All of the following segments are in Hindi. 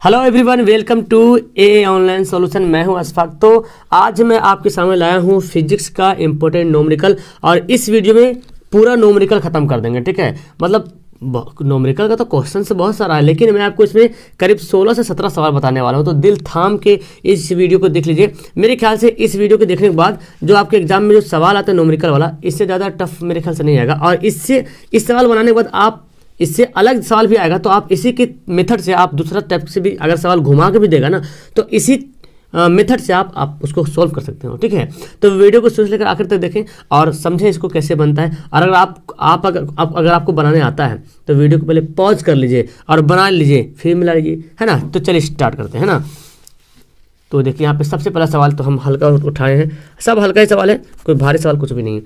Hello everyone, welcome to a online solution. मैं हूं अशफाक। तो आज मैं आपके सामने लाया हूं फिजिक्स का इम्पोर्टेंट नोमेरिकल, और इस वीडियो में पूरा नोमेरिकल खत्म कर देंगे। ठीक है, मतलब नोमेरिकल का तो क्वेश्चन से बहुत सारा है, लेकिन मैं आपको इसमें करीब 16 से 17 सवाल बताने वाला हूं। तो दिल थाम के इस वीडियो को देख लीजिए। मेरे ख्याल से इस वीडियो को देखने के बाद जो आपके एग्जाम में जो सवाल आता है नोमेरिकल वाला, इससे ज़्यादा टफ मेरे ख्याल से नहीं आएगा। और इस सवाल बनाने के बाद आप इससे अलग सवाल भी आएगा, तो आप इसी के मेथड से आप दूसरा टाइप से भी अगर सवाल घुमा के भी देगा ना, तो इसी मेथड से आप उसको सॉल्व कर सकते हो। ठीक है, तो वीडियो को शुरू से लेकर आखिर तक देखें और समझें इसको कैसे बनता है। और अगर आपको बनाने आता है तो वीडियो को पहले पॉज कर लीजिए और बना लीजिए, फिर मिला लीजिए, है ना। तो चलिए स्टार्ट करते हैं ना। तो देखिए यहाँ पे सबसे पहला सवाल तो हम हल्का उठाए हैं, सब हल्का ही सवाल है, कोई भारी सवाल कुछ भी नहीं है।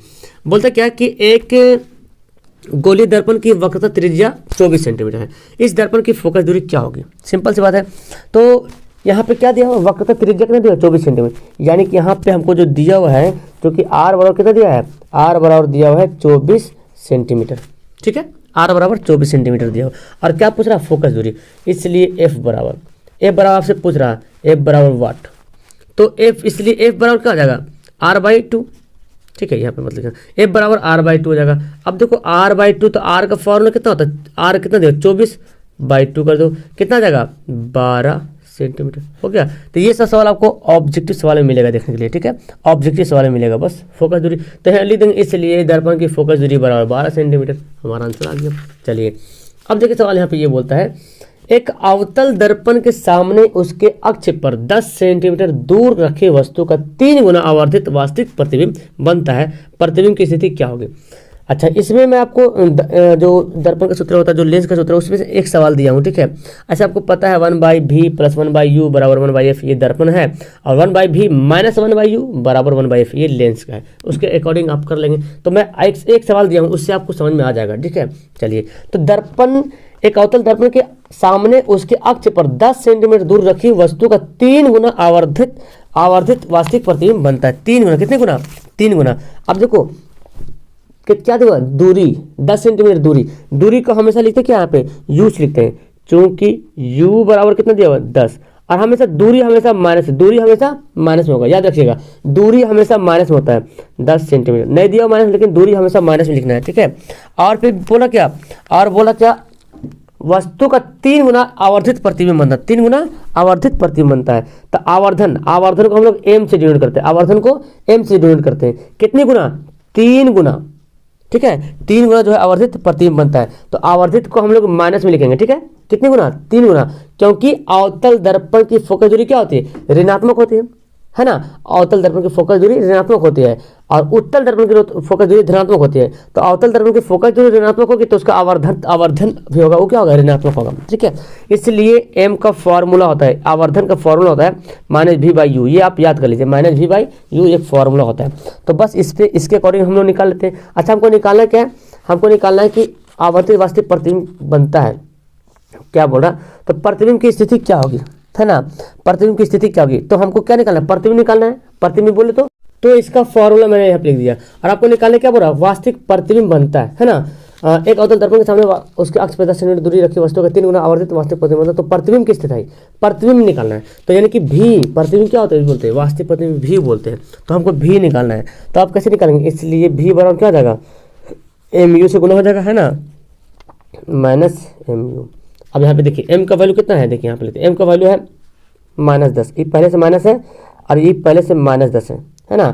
बोलते क्या कि एक गोलीय दर्पण की वक्रता त्रिज्या 24 सेंटीमीटर है। इस दर्पण की फोकस दूरी क्या होगी? सिंपल सी बात है। तो यहाँ पे क्या दिया हुआ, वक्रता त्रिज्या कितना दिया, 24 सेंटीमीटर। यानी कि यहाँ पे हमको जो दिया हुआ है, जो कि आर बराबर कितना दिया है, आर बराबर दिया हुआ है 24 सेंटीमीटर। ठीक है, आर बराबर 24 सेंटीमीटर दिया हुआ। और क्या पूछ रहा है, फोकस दूरी, इसलिए एफ बराबर आपसे पूछ रहा है एफ बराबर वाट। तो एफ, इसलिए एफ बराबर क्या हो जाएगा, R/2। ठीक है, यहाँ पे मतलब एफ बराबर R/2 हो जाएगा। अब देखो R/2, तो R का फॉर्मूला कितना होता है, R कितना दिया, 24/2 कर दो, कितना आ जाएगा, 12 सेंटीमीटर। हो गया। तो ये सब सवाल आपको ऑब्जेक्टिव सवाल में मिलेगा देखने के लिए। ठीक है, ऑब्जेक्टिव सवाल में मिलेगा बस फोकस दूरी। तो यहाँ लिख देंगे, इसलिए दर्पण की फोकस दूरी बराबर 12 सेंटीमीटर। हमारा आंसर आ गया। चलिए अब देखिए सवाल यहाँ पे ये बोलता है, एक अवतल दर्पण के सामने उसके अक्ष पर 10 सेंटीमीटर दूर रखे वस्तु का 3 गुना आवर्धित वास्तविक प्रतिबिंब बनता है। प्रतिबिंब की स्थिति क्या होगी? अच्छा, इसमें मैं आपको जो दर्पण का सूत्र होता है, जो लेंस का सूत्र है, उसमें से एक सवाल दिया हूँ। ठीक है, अच्छा आपको पता है 1/v + 1/u बराबर 1/f ये दर्पण है, और 1/v - 1/u बराबर 1/f ये लेंस का है। उसके अकॉर्डिंग आप कर लेंगे। तो मैं एक सवाल दिया हूँ, उससे आपको समझ में आ जाएगा। ठीक है, चलिए। तो दर्पण, एक अवतल दर्पण के सामने उसके अक्ष पर 10 सेंटीमीटर दूर रखी वस्तु का 3 गुना आवर्धित वास्तविक प्रतिबिंब बनता है। 3 गुना, कितने गुना, 3 गुना। अब देखो क्या देखो, दूरी 10 सेंटीमीटर, दूरी को हमेशा लिखते हैं क्या, यहाँ पे u लिखते हैं, चूंकि u बराबर कितना दिया हुआ, 10। और हमेशा दूरी हमेशा माइनस में होगा, याद रखिएगा, दूरी हमेशा माइनस में होता है। 10 सेंटीमीटर नहीं दिया माइनस, लेकिन दूरी हमेशा माइनस में लिखना है। ठीक है, और फिर बोला क्या, वस्तु का 3 गुना आवर्धित प्रतिबिंब बनता है। 3 गुना आवर्धित प्रतिबिंब बनता है। तो आवर्धन को हम लोग m से डिनोट करते हैं। कितने गुना, 3 गुना। ठीक है, 3 गुना जो है आवर्धित प्रतिबिंब बनता है। तो आवर्धित को हम लोग माइनस में लिखेंगे। ठीक है, कितने गुना, 3 गुना, क्योंकि अवतल दर्पण की फोकस दूरी क्या होती है, ऋणात्मक होती है ना। अवतल दर्पण की फोकस दूरी ऋणात्मक होती है और उत्तल दर्पण की फोकस दूरी धनात्मक होती है। तो अवतल दर्पण की फोकस दूरी ऋणात्मक होगी, तो उसका आवर्धन भी होगा, वो क्या होगा, ऋणात्मक होगा। ठीक है, इसलिए m का फॉर्मूला होता है, आवर्धन का फॉर्मूला होता है -v/u। ये आप याद कर लीजिए, -v/u एक फॉर्मूला होता है। तो बस इसके अकॉर्डिंग हम लोग निकाल लेते हैं। अच्छा, हमको निकालना क्या है, हमको निकालना है कि आवर्तित वास्तविक प्रतिबिंब बनता है, क्या बोल रहा, तो प्रतिबिंब की स्थिति क्या होगी, है ना। प्रतिबिंब की स्थिति क्या होगी, तो हमको क्या निकालना है, प्रतिबिंब निकालना है। प्रतिबिंब बोले तो इसका फॉर्मूला मैंने यहाँ पे लिख दिया। और आपको निकालने क्या बोल रहा है, वास्तविक प्रतिबिंब बनता है ना। एक अवतल दर्पण के सामने उसके अक्ष पर 10 सेंटीमीटर दूरी रखी वस्तु का 3 गुना आवर्धित वास्तविक प्रतिबिंब बनता है। तो प्रतिबिंब की स्थिति, प्रतिबिंब निकालना है। तो यानी कि भी, प्रतिबिंब क्या होता है, बोलते हैं वास्तविक प्रतिबिंब भी बोलते हैं। तो हमको भी निकालना है। तो आप कैसे निकालेंगे, इसलिए भी बराबर क्या हो जाएगा, mu से गुना हो जाएगा, है ना, -mu। अब यहाँ पे देखिए m का वैल्यू कितना है, देखिए यहाँ पे लेते हैं, m का वैल्यू है -10। ये पहले से माइनस है और ये पहले से -10 है ना।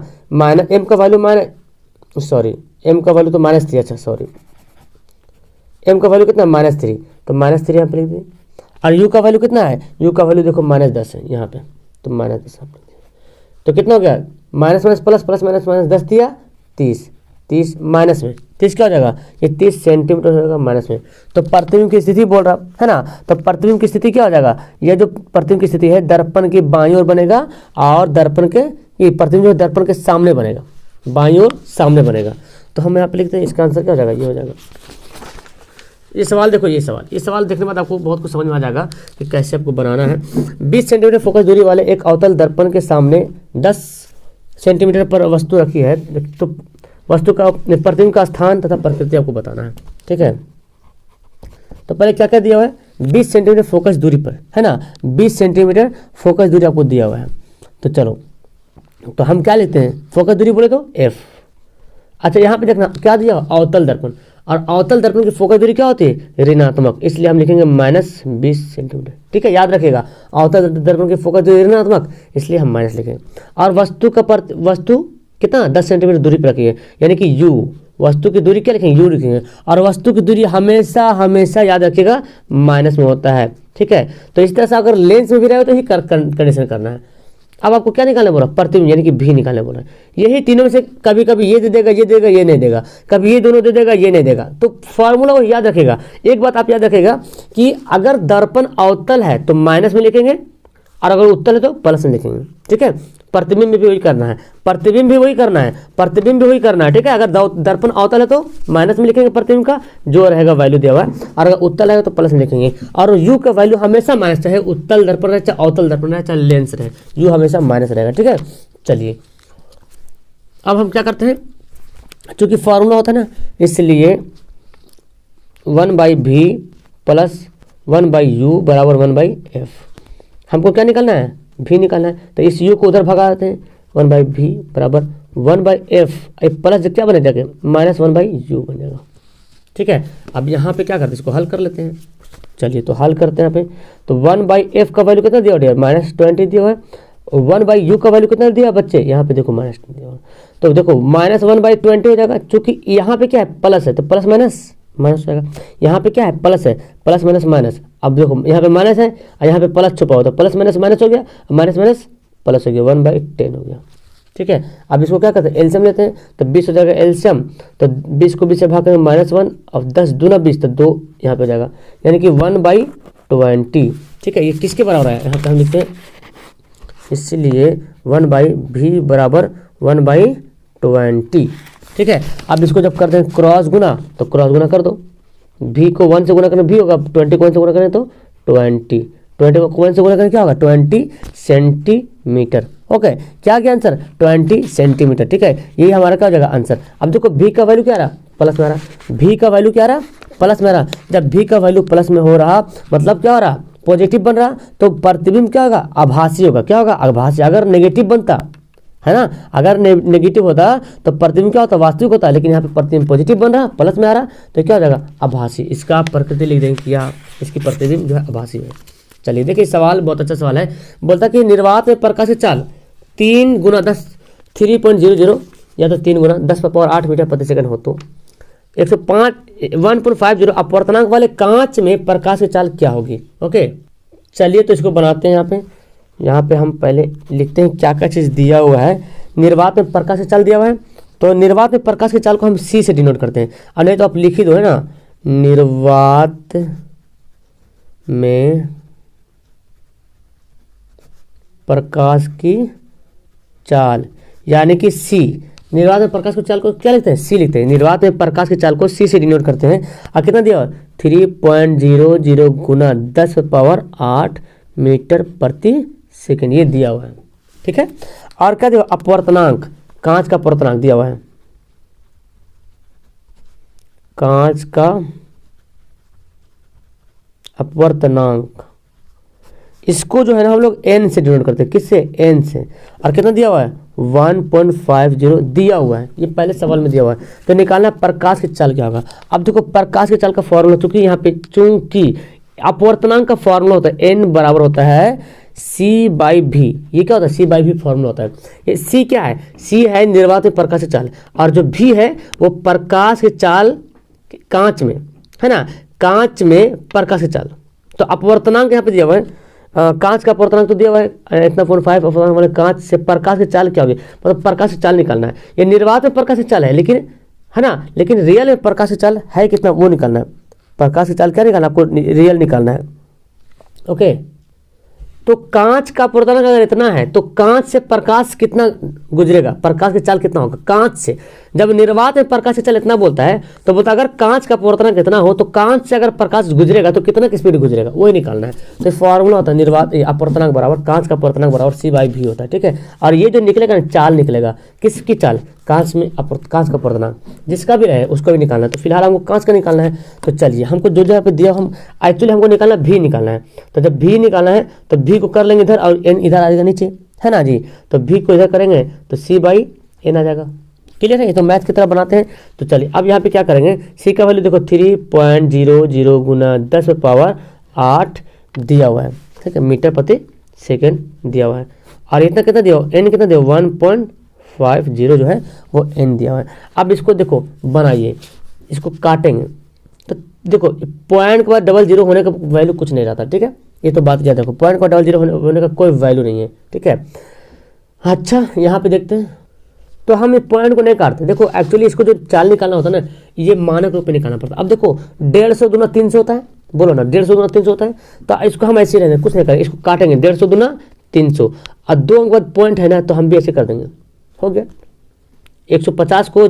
m का वैल्यू m का वैल्यू तो -3, अच्छा सॉरी, m का वैल्यू कितना, -3, तो -3 यहाँ पे लिख दिए। और u का वैल्यू कितना है, u का वैल्यू देखो -10 है यहाँ पे, तो -10 आप लिख दिए। तो कितना हो गया, -+ दिया 30 माइनस में 30 क्या हो जाएगा, ये 30 सेंटीमीटर हो जाएगा माइनस में। तो प्रतिबिंब की स्थिति बोल रहा है ना। तो प्रतिबिंब की स्थिति क्या हो जाएगा, ये जो प्रतिबिंब की स्थिति है दर्पण की बाईं ओर बनेगा, और ये प्रतिबिंब जो दर्पण के सामने बनेगा, बाईं ओर सामने बनेगा। तो हम यहाँ पे लिखते हैं, इसका आंसर क्या हो जाएगा, ये हो जाएगा। ये सवाल देखो, ये सवाल देखने के बाद आपको बहुत कुछ समझ में आ जाएगा कि कैसे आपको बनाना है। 20 सेंटीमीटर फोकस दूरी वाले एक अवतल दर्पण के सामने 10 सेंटीमीटर पर वस्तु रखी है। तो वस्तु का प्रतिबिंब का स्थान तथा प्रकृति आपको बताना है। ठीक है, तो पहले क्या क्या दिया हुआ है, 20 सेंटीमीटर फोकस दूरी पर, है ना, 20 सेंटीमीटर फोकस दूरी आपको दिया हुआ है। तो चलो, तो हम क्या लेते हैं, फोकस दूरी बोले तो एफ। अच्छा यहाँ पे देखना क्या दिया, अवतल दर्पण, और अवतल दर्पण की फोकस दूरी क्या होती है, ऋणात्मक, इसलिए हम लिखेंगे -20 सेंटीमीटर। ठीक है, याद रखिएगा, अवतल दर्पण की फोकस दूरी ऋणात्मक, इसलिए हम माइनस लिखेंगे। और वस्तु कितना 10 सेंटीमीटर दूरी पर रखिए, यानी कि यू, वस्तु की दूरी क्या लिखेंगे, यू लिखेंगे। और वस्तु की दूरी हमेशा हमेशा याद रखिएगा माइनस में होता है। ठीक है, तो इस तरह से अगर लेंस में भी रहे तो ही कंडीशन करना है। अब आपको क्या निकालने बोला, प्रतिबिंब, यानी कि भी निकालने बोला। यही तीनों में से कभी कभी ये दे देगा, ये देगा, ये नहीं देगा, कभी ये दोनों दे देगा, ये नहीं देगा। तो फॉर्मूला वो याद रखेगा। एक बात आप याद रखेगा कि अगर दर्पण अवतल है तो माइनस में लिखेंगे, और अगर उत्तल है तो प्लस में लिखेंगे। ठीक है, प्रतिबिंब भी वही करना है, प्रतिबिंब भी वही करना है, प्रतिबिंब भी वही करना है। ठीक है, अगर दर्पण अवतल है तो माइनस में लिखेंगे प्रतिबिंब का जो रहेगा वैल्यू दिया हुआ है, और अगर उत्तल है तो प्लस में लिखेंगे। और यू का वैल्यू हमेशा माइनस, चाहे उत्तल दर्पण रहे, चाहे अवतल दर्पण रहे, चाहे लेंस रहे, यू हमेशा माइनस रहेगा। ठीक है, चलिए अब हम क्या करते हैं, चूंकि फॉर्मूला होता है ना, इसलिए 1/v प्लस 1/u बराबर 1/f। हमको क्या निकालना है, भी निकालना है। तो इस u को उधर भगा देते हैं, 1/v बराबर 1/f, प्लस क्या बने जाके -1/u बन जाएगा। ठीक है, अब यहाँ पे क्या करते हैं, इसको हल कर लेते हैं। चलिए तो हल करते हैं यहाँ पे। तो 1/f का वैल्यू कितना दिया हुआ है, -20 दिया हुआ है। 1/u का वैल्यू कितना दिया बच्चे, यहाँ पे देखो माइनस दिया हुआ है। तो देखो -1/20 हो जाएगा, चूंकि यहाँ पे क्या है, प्लस है, तो प्लस माइनस माइनस हो जाएगा। यहाँ पे क्या है, प्लस है, प्लस माइनस माइनस। अब देखो यहाँ पे माइनस है और यहाँ पे प्लस छुपा हुआ, तो प्लस माइनस माइनस हो गया, माइनस माइनस प्लस हो गया, 1/10 हो गया। ठीक है, अब इसको क्या करते हैं, एलसीएम लेते हैं। तो 20 हो जाएगा एलसीएम, तो 20 को 20 से भाग करेंगे -1, और 10 दूना 20, तो 2 यहाँ पे हो जाएगा, यानी कि 1/20। ठीक है, ये किसके बराबर है, यहाँ पे हम लिखते हैं, इसलिए 1/v बराबर 1/20। ठीक है, अब इसको जब करते हैं क्रॉस गुना, तो क्रॉस गुना कर दो, v को 1 से गुना करें भी होगा, 20 को 1 से गुना करें तो 20 को 1 से गुना करें क्या होगा, 20 सेंटीमीटर। ओके, क्या गया आंसर, 20 सेंटीमीटर। ठीक है, यही हमारा क्या हो जाएगा आंसर। अब देखो v का वैल्यू क्या रहा, प्लस में आ रहा, v का वैल्यू क्या रहा, प्लस में आ रहा। जब v का वैल्यू प्लस में हो रहा मतलब क्या हो रहा, पॉजिटिव बन रहा, तो प्रतिबिंब क्या होगा, आभासी होगा। क्या होगा, आभासी। अगर नेगेटिव बनता है ना, अगर नेगेटिव होता तो प्रतिबिंब क्या होता, वास्तविक होता, लेकिन यहाँ पे प्रतिबिंब पॉजिटिव बन रहा, प्लस में आ रहा, तो क्या हो जाएगा, आभासी। इसका आप प्रकृति लिख देंगे कि इसकी प्रतिबिंब जो है आभासी है। चलिए देखिए, सवाल बहुत अच्छा सवाल है। बोलता कि निर्वात में प्रकाश की चाल 3 × 10 3.00 या तो 3 × 10⁸ मीटर प्रति सेकंड हो तो 1.50 अपवर्तनांक वाले कांच में प्रकाश की चाल क्या होगी। ओके, चलिए तो इसको बनाते हैं। यहाँ पे हम पहले लिखते हैं क्या क्या चीज़ दिया हुआ है। निर्वात में प्रकाश की चाल दिया हुआ है, तो निर्वात में प्रकाश की चाल को हम C से डिनोट करते हैं, और नहीं तो आप लिख ही दो, है ना, निर्वात में प्रकाश की चाल, यानी कि C। निर्वात में प्रकाश की चाल को क्या लिखते हैं, C लिखते हैं। निर्वात में प्रकाश की चाल को C से डिनोट करते हैं। और कितना दिया हुआ, 3.00 गुना 10⁸ मीटर प्रति सेकंड, ये दिया हुआ है। ठीक है, और क्या दिया, अपवर्तनांक, कांच का अपवर्तनांक दिया हुआ है, कांच का अपवर्तनांक, इसको जो है ना हम लोग n से डिनोट करते हैं। किससे, n से। और कितना दिया हुआ है, 1.50 दिया हुआ है, ये पहले सवाल में दिया हुआ है। तो निकालना प्रकाश की चाल क्या होगा। अब देखो प्रकाश की चाल का फॉर्मूला, चूंकि यहाँ पे चूंकि अपवर्तनांक का फॉर्मूला होता है n बराबर होता है C/v। ये क्या होता है, C/v फॉर्मूला होता है। ये C क्या है, C है निर्वात में प्रकाश की चाल, और जो v है वो प्रकाश की चाल कांच में, है ना, कांच में प्रकाश की चाल। तो अपवर्तनांक यहाँ पे दिया हुआ है, कांच का अपवर्तनांक तो दिया हुआ है इतना 0.5, अपवर्तनांक वाले कांच से प्रकाश की चाल क्या होगी, मतलब प्रकाश की चाल निकालना है। ये निर्वात में प्रकाश की चाल है, लेकिन है ना, लेकिन रियल में प्रकाश की चाल है कितना, वो निकालना है। प्रकाश की चाल क्या निकालना, आपको रियल निकालना है। ओके, तो तो कांच का पूर्णांक अगर इतना है तो कांच से प्रकाश कितना गुजरेगा, प्रकाश की चाल कितना होगा कांच से। जब निर्वात में प्रकाश की चाल इतना बोलता है तो बोलता है अगर कांच का पूर्णांक कितना हो तो कांच से अगर प्रकाश गुजरेगा तो कितना की स्पीड गुजरेगा, वही निकालना है। तो फॉर्मूला होता है निर्वात अपवर्तनांक बराबर कांच का पूर्णांक बराबर C/V होता है, ठीक है। और ये जो निकलेगा ना चाल निकलेगा, किसकी चाल, कांच में कांच का पूर्णांक जिसका भी रहे उसको भी निकालना है। तो फिलहाल हमको कांच का निकालना है। तो चलिए हमको जो जगह पे दिया हम एक्चुअली हमको निकालना भी निकालना है। तो जब भी निकालना है तो भी को कर लेंगे इधर और n इधर आ जाएगा नीचे, है ना जी। तो भी को इधर करेंगे तो C/n आ जाएगा। क्लियर है, ये तो मैथ की तरह बनाते हैं। तो चलिए अब यहाँ पे क्या करेंगे, C का वैल्यू देखो 3.00 गुना 10⁸ दिया हुआ है, ठीक है, मीटर प्रति सेकेंड दिया हुआ है। और इतना कितना दिया, n कितना दिया 1.50 जो है वो n दिया हुआ है। अब इसको देखो बनाइए, इसको काटेंगे तो देखो पॉइंट के बाद 00 होने का वैल्यू कुछ नहीं रहता, ठीक है। ये तो बात याद रखो, पॉइंट के बाद 00 होने का कोई वैल्यू नहीं है, ठीक है। अच्छा यहाँ पे देखते हैं, तो हम इस पॉइंट को नहीं काटते। देखो एक्चुअली इसको जो चाल निकालना होता है ना, ये मानक रूप में निकालना पड़ता है। अब देखो 150 दूना 300 होता है, बोलो ना 150 दूना 300 होता है। तो इसको हम ऐसे रहने कुछ नहीं करेंगे, इसको काटेंगे 150 दूना 300 और 2 अंक बाद पॉइंट है ना, तो हम भी ऐसे कर देंगे, हो गया। 150 को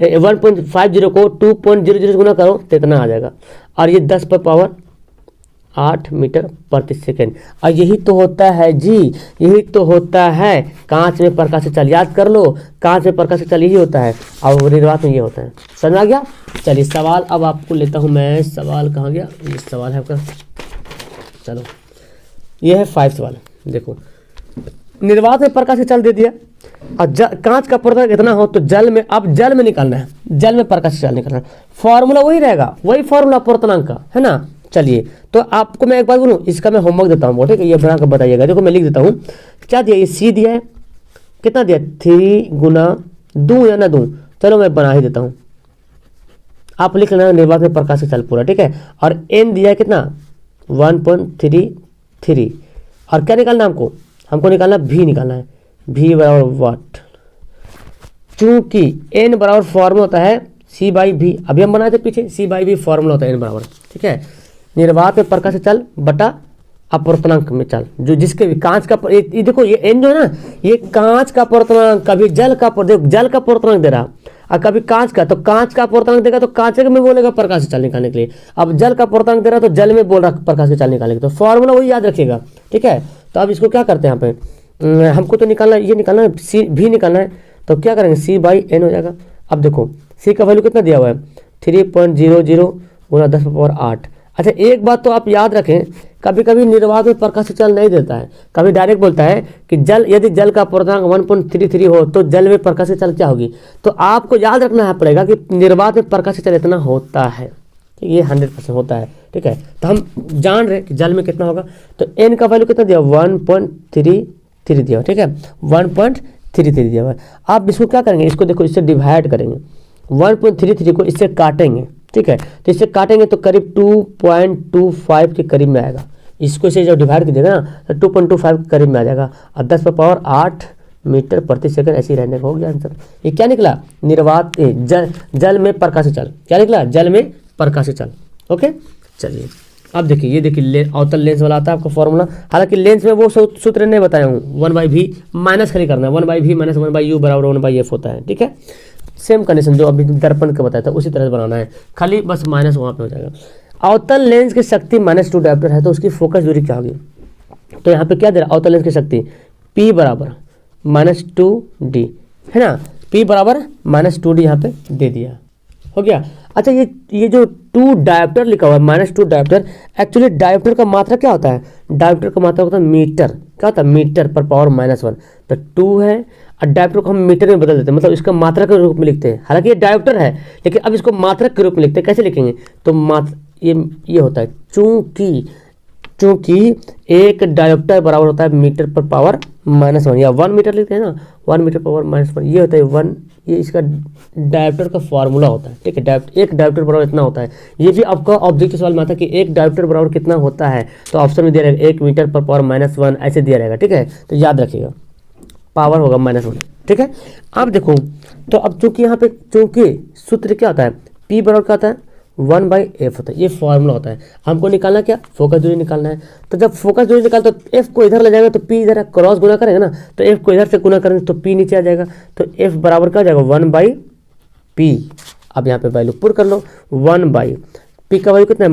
1.50 को 2.00 से गुना करो तो इतना आ जाएगा। और ये 10⁸8 मीटर प्रति सेकेंड। और यही तो होता है जी, यही तो होता है कांच में प्रकाश की चाल। याद कर लो, कांच में प्रकाश की चाल यही होता है और निर्वात में ये होता है। समझ आ गया। चलिए सवाल अब आपको लेता हूँ मैं। सवाल कहाँ गया, ये सवाल है आपका, चलो ये है 5 सवाल। देखो निर्वात में प्रकाश की चाल दे दिया और कांच का पूर्णांक इतना हो तो जल में, अब जल में निकालना है, जल में प्रकाश की चाल निकालना है। फॉर्मूला वही रहेगा, वही फॉर्मूला पूर्णांक का, है ना। चलिए तो आपको मैं एक बात बोलूँ, इसका मैं होमवर्क देता हूँ, ठीक है, ये बना कर बताइएगा। देखो मैं लिख देता हूँ, क्या दिया, ये C दिया है, कितना दिया 3 गुना दूं या ना दूं, चलो मैं बना ही देता हूँ। आप लिख लेना निर्वात में प्रकाश की चाल पूरा, ठीक है। और n दिया है कितना 1.33। और क्या निकालना हमको निकालना भी निकालना है, भी बराबर वाट। चूंकि n बराबर फॉर्मूला होता है C/V, अभी हम बनाए थे पीछे, C/V फॉर्मूला होता है n बराबर, ठीक है, निर्वात में प्रकाश की चाल बटा अपवर्तनांक में चाल, जो जिसके भी कांच का ये देखो ये n जो है ना, ये कांच का पूर्णांक, कभी जल का पूर्णांक दे रहा और कभी कांच का, तो कांच का पूर्णांक देगा तो कांच में बोलेगा प्रकाश की चाल निकालने के लिए। अब जल का पूर्णांक दे रहा तो जल में बोल रहा प्रकाश की चाल निकालने के लिए। तो फॉर्मूला वही याद रखिएगा, ठीक है। तो अब इसको क्या करते हैं, यहाँ पे हमको तो निकालना, ये निकालना है, C भी निकालना है। तो क्या करेंगे C/n हो जाएगा। अब देखो C का वैल्यू कितना दिया हुआ है 3.00 गुना 10⁸8। अच्छा एक बात तो आप याद रखें, कभी कभी निर्वात में प्रकाश की चाल नहीं देता है, कभी डायरेक्ट बोलता है कि यदि जल का पूर्णांक 1.33 हो तो जल में प्रकाश की चाल क्या होगी। तो आपको याद रखना है पड़ेगा कि निर्वात में प्रकाश की चाल इतना होता है, ये 100% होता है, ठीक है। तो हम जान रहे कि जल में कितना होगा। तो n का वैल्यू कितना दिया 1.33 दिया, ठीक है, 1.33 दिया हुआ है। आप इसको क्या करेंगे, इसको देखो इससे डिवाइड करेंगे, 1.33 को इससे काटेंगे, ठीक है। तो इससे काटेंगे तो करीब 2.25 के करीब में आएगा। इसको इसे जब डिवाइड कीजिएगा ना तो 2.25 के करीब में आ जाएगा। और 10⁸8 मीटर प्रति सेकंड ऐसे ही रहने का हो गया आंसर। ये क्या निकला, निर्वात जल में प्रकाश की चाल, क्या निकला, जल में प्रकाश की चाल। ओके चलिए अब देखिए, ये देखिए अवतल लेंस वाला आता है आपका फॉर्मूला। हालांकि लेंस में वो सूत्र नहीं बताया हूँ, 1/v माइनस खाली करना है, 1/v माइनस 1/u बराबर 1/f होता है, ठीक है। सेम कंडीशन जो अभी दर्पण का बताया था उसी तरह से बनाना है, खाली बस माइनस वहाँ पे हो जाएगा। अवतल लेंस की शक्ति -2 डायोप्टर है तो उसकी फोकस दूरी क्या होगी। तो यहाँ पे क्या दे रहा है, अवतल लेंस की शक्ति P बराबर -2d, है ना, P बराबर -2d यहाँ पे दे दिया, हो गया। अच्छा ये जो 2 डायोप्टर लिखा हुआ है, -2 डायोप्टर, एक्चुअली डायोप्टर का मात्रा क्या होता है, डायोप्टर का मात्रा होता है मीटर, क्या होता है मीटर पर पावर -1। तो 2 है और डायोप्टर को हम मीटर में बदल देते हैं, मतलब इसका मात्रा के रूप में लिखते हैं। हालांकि ये डायोप्टर है लेकिन अब इसको मात्रक के रूप में लिखते हैं। कैसे लिखेंगे, तो ये होता है चूंकि एक डायोप्टर बराबर होता है मीटर पर पावर -1, या 1 मीटर लिखते हैं ना, 1 मीटर पर पावर -1, ये होता है 1, ये इसका डायोप्टर का फॉर्मूला होता है, ठीक है। एक डायोप्टर बराबर इतना होता है। ये भी आपका ऑब्जेक्टिव सवाल में आता है कि एक डायोप्टर बराबर कितना होता है, तो ऑप्शन में दिया रहेगा 1 मीटर पर पावर -1 ऐसे दिया रहेगा, ठीक है। तो याद रखिएगा पावर होगा -1, ठीक है। अब देखो, तो अब चूंकि यहाँ पे चूंकि सूत्र क्या होता है, P बराबर क्या होता है 1/f होता है। ये फॉर्मूला होता है। हमको निकालना क्या, फोकस दूरी निकालना है। तो जब फोकस दूरी निकाल तो एफ को इधर ले जाएगा तो पी इधर क्रॉस गुना करेंगे ना, तो एफ को इधर से गुना करेंगे तो पी नीचे आ जाएगा। तो एफ बराबर क्या हो जाएगा 1/p। अब यहाँ पे वैल्यू पुट कर लो, 1/p का वैल्यू कितना है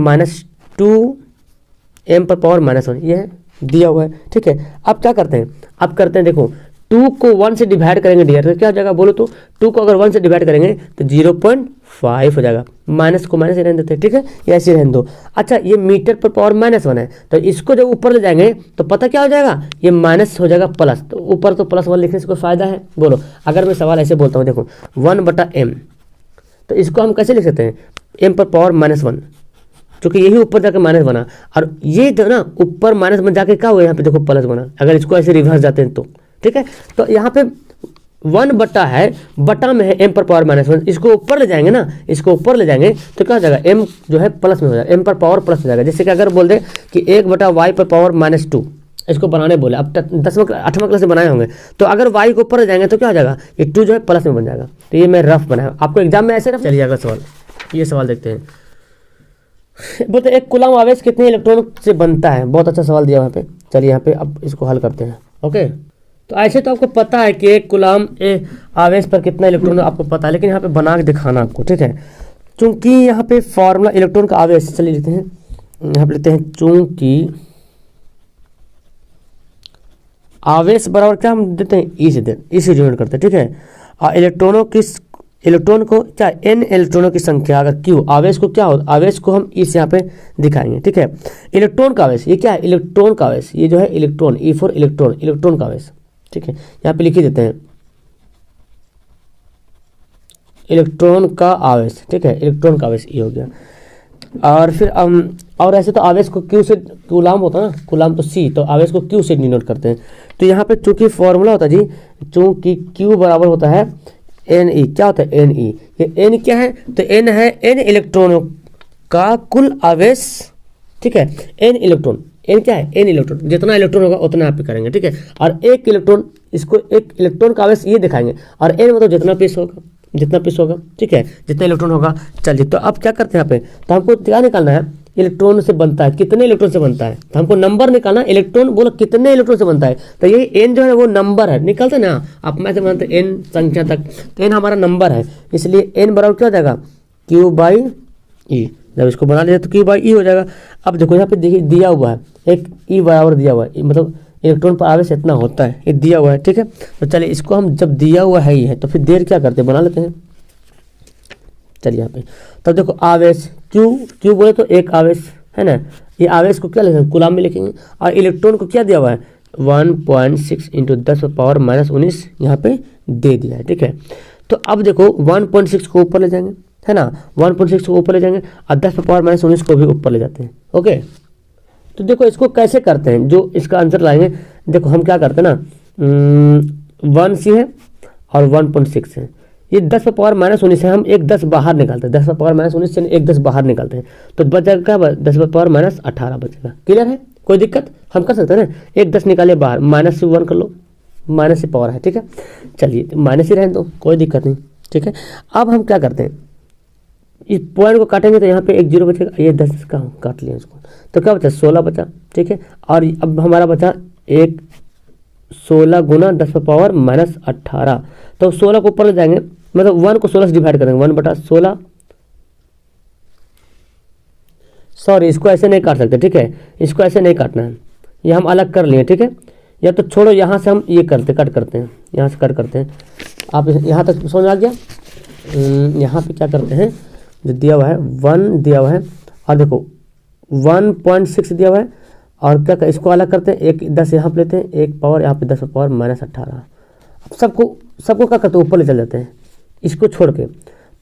-2 m पर पावर -1, ये है दिया हुआ है। ठीक है, अब क्या करते हैं, अब करते हैं देखो 2 को 1 से डिवाइड करेंगे डियर, तो क्या हो जाएगा बोलो तो 2 को अगर 1 से डिवाइड करेंगे तो 0.5 हो जाएगा। माइनस को माइनस ही रहने देते हैं, ठीक है, ये ऐसे रहने दो। अच्छा ये मीटर पर पावर -1 है, तो इसको जब ऊपर ले जाएंगे तो पता क्या हो जाएगा, ये माइनस हो जाएगा प्लस, तो ऊपर तो +1 लिखने से कोई फायदा है बोलो। अगर मैं सवाल ऐसे बोलता हूँ देखो 1/m, तो इसको हम कैसे लिख सकते हैं, m पर पावर -1, क्योंकि यही ऊपर जाकर माइनस बना, और ये जो ना ऊपर माइनस बन जाके क्या हुआ यहाँ पे देखो प्लस बना, अगर इसको ऐसे रिवर्स जाते हैं तो ठीक है। तो यहाँ पे 1 बटा है, बटा में है m पर पावर -1, इसको ऊपर ले जाएंगे ना, इसको ऊपर ले जाएंगे तो क्या हो जाएगा, m जो है प्लस में हो जाएगा, m पर पावर प्लस हो जाएगा। जैसे कि अगर बोल दे कि 1/y पर पावर -2, इसको बनाने बोले, अब 8वां क्लास में बनाए होंगे, तो अगर y को ऊपर ले जाएंगे तो क्या हो जाएगा, ये 2 जो है प्लस में बन जाएगा। तो ये मैं रफ बनाया, आपको एग्जाम में ऐसे रफ चलिए। अगर सवाल, ये सवाल देखते हैं, बोलते एक कूलम आवेश कितने इलेक्ट्रॉन से बनता है, बहुत अच्छा सवाल दिया वहाँ पे। चलिए यहाँ पे अब इसको हल करते हैं। ओके, तो ऐसे तो आपको पता है कि एक कूलम आवेश पर कितना इलेक्ट्रॉन आपको पता है, लेकिन यहाँ पे बना के दिखाना आपको, ठीक है। चूंकि यहाँ पे फॉर्मूला इलेक्ट्रॉन का आवेश, चलिए लिखते हैं, यहाँ पे लिखते हैं चूंकि आवेश बराबर क्या हम देते हैं, ई से डिनोट करते हैं, ठीक है। इलेक्ट्रॉन को क्या n इलेक्ट्रॉनों की संख्या अगर q, आवेश को क्या हो, आवेश को हम इस यहाँ पे दिखाएंगे, ठीक है। इलेक्ट्रॉन का आवेश, ये क्या है, इलेक्ट्रॉन का आवेश, ये जो है electron, E for electron, electron का आवेश, ठीक है। यहाँ पे लिख ही देते हैं इलेक्ट्रॉन का आवेश, ठीक है, इलेक्ट्रॉन का आवेश ये हो गया। और फिर और ऐसे तो आवेश को q से, कूलाम होता है ना, कूलाम तो c, तो आवेश को q से डिनोट करते हैं। तो यहाँ पे चूंकि फॉर्मूला होता है जी, चूंकि q बराबर होता है Ne, क्या होता है Ne, ये n क्या है, तो n है n इलेक्ट्रॉनों का कुल आवेश, ठीक है। n इलेक्ट्रॉन, n क्या है, n इलेक्ट्रॉन, जितना इलेक्ट्रॉन होगा उतना आप करेंगे, ठीक है। और एक इलेक्ट्रॉन, इसको एक इलेक्ट्रॉन का आवेश ये दिखाएंगे, और n मतलब जितना पीस होगा, जितना पीस होगा, ठीक है, जितना इलेक्ट्रॉन होगा। चलिए तो अब क्या करते हैं यहाँ पे, तो हमको क्या निकालना है, इलेक्ट्रॉन से बनता है, कितने इलेक्ट्रॉन से बनता है, तो हमको नंबर निकालना, इलेक्ट्रॉन बोलो कितने इलेक्ट्रॉन से बनता है, तो यही n जो है वो नंबर है, निकलते ना आप, मैं से बनाते n संख्या तक, तो n हमारा नंबर है, इसलिए n बराबर क्या हो जाएगा q/e। जब इसको बना लिया तो q/e हो जाएगा। अब देखो यहाँ पे देखिए दिया हुआ है, एक e बराबर दिया हुआ है, मतलब इलेक्ट्रॉन पर आवेश इतना होता है, ये दिया हुआ है, ठीक है। तो चलिए इसको हम, जब दिया हुआ है ही है तो फिर देर क्या करते हैं, बना लेते हैं। चलिए यहाँ पे तब देखो आवेश क्यू बोले तो एक आवेश है ना, ये आवेश को क्या लिखेंगे, कूलाम में लिखेंगे, और इलेक्ट्रॉन को क्या दिया हुआ है 1.6 × 10⁻⁻⁹ यहाँ पे दे दिया है, ठीक है। तो अब देखो 1.6 को ऊपर ले जाएंगे, है ना, 1.6 को ऊपर ले जाएंगे और 10⁻⁻⁹ को भी ऊपर ले जाते हैं। ओके, तो देखो इसको कैसे करते हैं, जो इसका आंसर लाएंगे, देखो हम क्या करते हैं ना, 1c है और 1.6 है, ये 10⁻⁻⁹ से हम एक 10 बाहर निकालते हैं, 10⁻⁻⁹ से एक 10 बाहर निकालते हैं, तो बच जाएगा क्या, 10⁻⁻18 बचेगा। क्लियर है, कोई दिक्कत, हम कर सकते हैं ना, एक 10 निकाले बाहर, -1 कर लो, माइनस से पावर है, ठीक है। चलिए माइनस ही रहने दो, कोई दिक्कत नहीं, ठीक है। अब हम क्या करते हैं, इस पॉइंट को काटेंगे तो यहाँ पे एक 0 बचेगा, ये 10 का काट लिया इसको, तो क्या बचा 16 बचा, ठीक है। और अब हमारा बचा एक 16 × 10⁻⁻18, तो 16 को ऊपर ले जाएंगे, मतलब 1 को 16 से डिवाइड करेंगे, 1/16, सॉरी इसको ऐसे नहीं काट सकते, ठीक है, इसको ऐसे नहीं काटना है, ये हम अलग कर लिए, ठीक है। या तो छोड़ो, यहाँ से हम ये करते कट करते हैं, यहाँ से कट करते हैं, आप यहाँ तक समझ आ गया। यहाँ पे क्या करते हैं, जो दिया हुआ है 1 दिया हुआ है, और देखो 1.6 दिया हुआ है, और क्या इसको अलग करते हैं, एक 10 यहाँ पे लेते हैं, एक पावर यहाँ पे 10⁻⁻18। अब सबको क्या करते हैं, ऊपर ले चल जाते हैं, इसको छोड़ के,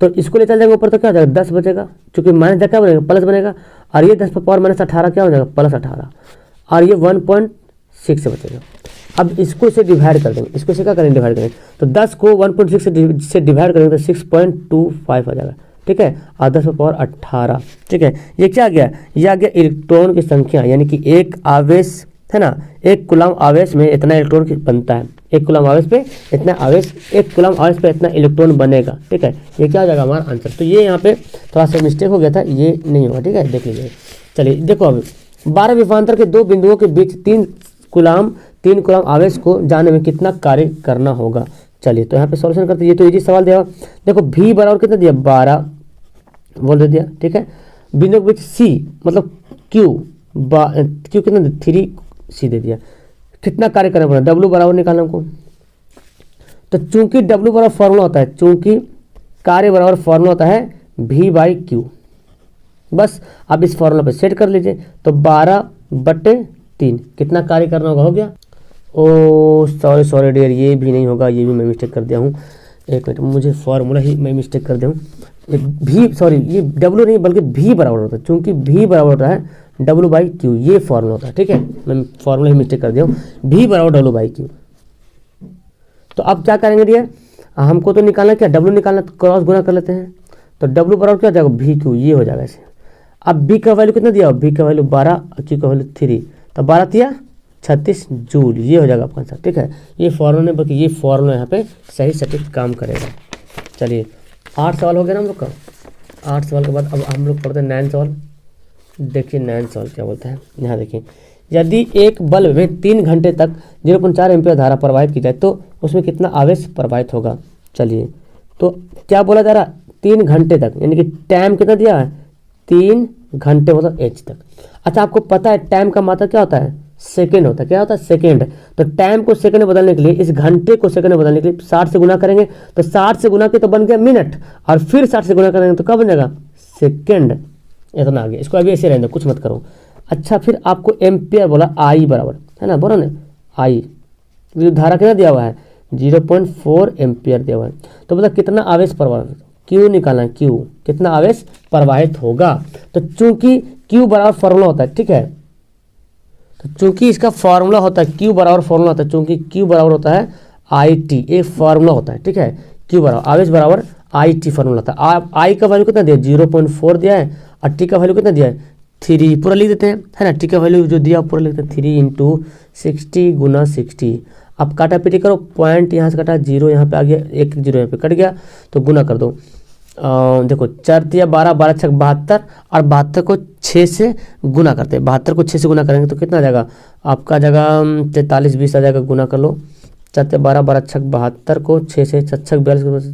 तो इसको ले चल जाएंगे ऊपर, तो क्या हो जाएगा 10 बचेगा, चूंकि माइनस क्या बनेगा, प्लस बनेगा, और ये 10⁻⁻18 क्या हो जाएगा +18, और ये 1.6 से बचेगा। अब इसको से डिवाइड कर देंगे, इसको से क्या करेंगे, डिवाइड करेंगे, तो 10 को 1.6 से डिवाइड करेंगे तो 6.25 आ जाएगा, ठीक है, और 10⁻18, ठीक है। ये क्या आ गया, ये आ गया इलेक्ट्रॉन की संख्या, यानी कि एक आवेश है ना, एक कूलम आवेश में इतना इलेक्ट्रॉन बनता है। 1 कूलम आवेश पे इतना आवेश, 1 कूलम आवेश पे इतना इलेक्ट्रॉन बनेगा। ठीक है, ये क्या हो जाएगा हमारा आंसर। तो ये यहाँ पे थोड़ा सा मिस्टेक हो गया था, ये नहीं होगा। ठीक है, देख लीजिए। चलिए देखो, अब 12 विभवांतर के 2 बिंदुओं के बीच 3 कूलम आवेश को जाने में कितना कार्य करना होगा। चलिए तो यहाँ पे सॉल्यूशन करते हैं। ये तो इजी सवाल दिया। देखो V बराबर कितना दिया, 12 वोल्ट दे दिया। ठीक है, बिंदु के बीच C मतलब Q कितना 3C दे दिया। कितना कार्य करना पड़ेगा, W बराबर निकालना हमको। तो चूंकि W बराबर फॉर्मूला होता है, चूंकि कार्य बराबर फॉर्मूला होता है V/Q। बस आप इस फॉर्मूला पे सेट कर लीजिए। तो 12/3 कितना कार्य करना होगा, हो गया। ओ सॉरी डियर, ये भी नहीं होगा, ये भी मैं मिस्टेक कर दिया हूँ। एक मिनट, मुझे फॉर्मूला ही मैं मिस्टेक कर दिया हूँ। ये W नहीं बल्कि V बराबर होता है, चूंकि V बराबर होता है W/Q, ये फॉर्मूला होता है। ठीक है, मैं फॉर्मूला ही मिस्टेक कर दिया हूँ, V बराबर W/Q। तो अब क्या करेंगे डियर, हमको तो निकालना क्या, W निकालना, तो क्रॉस गुना कर लेते हैं। तो W बराबर क्या हो जाएगा, VQ, ये हो जाएगा ऐसे। अब B का वैल्यू कितना दिया, B का वैल्यू 12, Q का वैल्यू 3, तो 12 तिया 36 जूल, ये हो जाएगा आपका आंसर। ठीक है, ये फॉर्मूला नहीं बल्कि ये फॉर्मूला यहाँ पे सही सटीक काम करेगा। चलिए 8 सवाल हो गया ना हम लोग का। 8 सवाल के बाद अब हम लोग पढ़ते हैं 9 सवाल। देखिए 9 सवाल क्या बोलता है, यहाँ देखिए। यदि एक बल्ब में 3 घंटे तक 0.4 एम्पीयर धारा प्रवाहित की जाए तो उसमें कितना आवेश प्रवाहित होगा। चलिए तो क्या बोला जा रहा है, 3 घंटे तक, यानी कि टाइम कितना दिया है, 3 घंटे मतलब H तक। अच्छा, आपको पता है टाइम का मात्रा क्या होता है, सेकेंड होता है। क्या होता है, सेकेंड। तो टाइम को सेकेंड में बदलने के लिए, इस घंटे को सेकेंड में बदलने के लिए 60 से गुना करेंगे, तो 60 से गुना के तो बन गया मिनट, और फिर 60 से गुना करेंगे तो क्या बन जाएगा, सेकेंड। इतना आ गया, इसको अभी ऐसे रहने दो, कुछ मत करो। अच्छा, फिर आपको एम्पियर बोला, I बराबर है ना, बोला ना I, विद्युत धारा कितना दिया हुआ है, 0.4 एम्पियर दिया हुआ है। तो मतलब कितना आवेश प्रवाहित, Q निकालना है, Q कितना आवेश प्रवाहित होगा। तो चूंकि Q बराबर फॉर्मूला होता है, ठीक है, तो चूंकि इसका फॉर्मूला होता है, Q बराबर फॉर्मूला होता है, चूंकि Q बराबर होता है IT, एक फॉर्मूला होता है। ठीक है, Q बराबर आवेश बराबर IT फॉर्मूला था। I का वैल्यू कितना दिया, 0.4 दिया है, और T का वैल्यू कितना दिया है, 3, पूरा लिख देते हैं, है ना। T का वैल्यू जो दिया पूरा लिखते हैं, 3 × 60 × 60। अब काटा पीटी करो, पॉइंट यहाँ से कटा, 0 यहाँ पे आ गया, 1 0 यहाँ पे कट गया, तो गुना कर दो। देखो 4 × 12, 12 × 6 72, और 72 को 6 से गुना करते हैं। 72 को 6 से गुना करेंगे तो कितना आ जाएगा आपका, जगह 43 20 आ जाएगा, गुना कर लो। 4 × 12, 12 × 6 72 को 6 से 6 6 42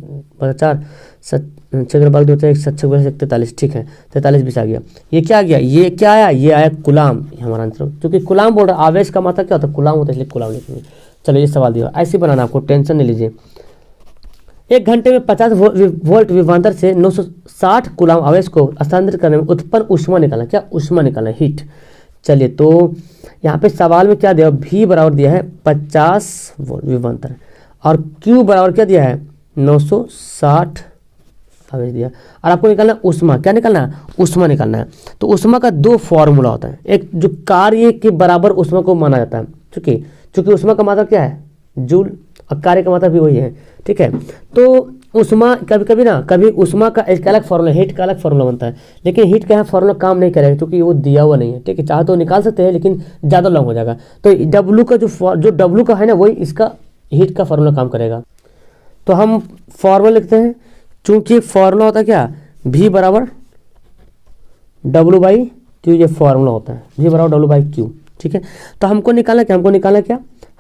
4 6 बाग 2 1 7 6 43। ठीक है, 43 20 आ गया। ये क्या आ गया, ये क्या आया, ये आया कुलाम, ये हमारा आंसर। क्योंकि कुलाम बोल रहा है, आवेश का मात्रा क्या होता है, कुलाम होता है, इसलिए कुलाम लिखेंगे। चलो ये सवाल दिया, ऐसे बनाना, आपको टेंशन नहीं लीजिए। 1 घंटे में 50 वोल्ट विभवांतर से 960 कूलम आवेश को स्थानांतरित करने में उत्पन्न ऊष्मा निकालना। क्या ऊष्मा निकालना, हीट। चलिए तो यहाँ पे सवाल में क्या दिया, V बराबर दिया है 50 वोल्ट विभवांतर, और Q बराबर क्या दिया है 960 आवेश दिया, और आपको निकालना ऊष्मा। क्या निकालना है, ऊष्मा निकालना है। तो ऊष्मा का 2 फॉर्मूला होता है, एक जो कार्य के बराबर ऊष्मा को माना जाता है, चूंकि ऊष्मा का मात्रा क्या है, जूल, और कार्य का मात्रा भी वही है। ठीक है, तो ऊष्मा कभी ऊष्मा का एक अलग फॉर्मूला, हीट का अलग फॉर्मूला बनता है, लेकिन हीट का यहाँ फॉर्मूला काम नहीं करेगा क्योंकि वो दिया हुआ नहीं है। ठीक है, चाहे तो निकाल सकते हैं लेकिन ज़्यादा लॉन्ग हो जाएगा। तो W का जो W का है ना, वही इसका हीट का फॉर्मूला काम करेगा। तो हम फॉर्मूला लिखते हैं, चूंकि फॉर्मूला होता है क्या, V बराबर W/Q, ये फॉर्मूला होता है, V बराबर W/Q। ठीक है, तो हमको निकालना क्या,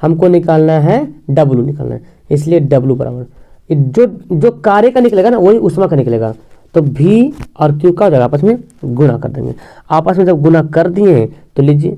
हमको निकालना है W निकालना है, इसलिए W बराबर जो कार्य का निकलेगा ना, वही ऊष्मा का निकलेगा। तो V और Q का हो जाएगा, आपस में गुना कर देंगे। आपस में जब गुना कर दिए तो लीजिए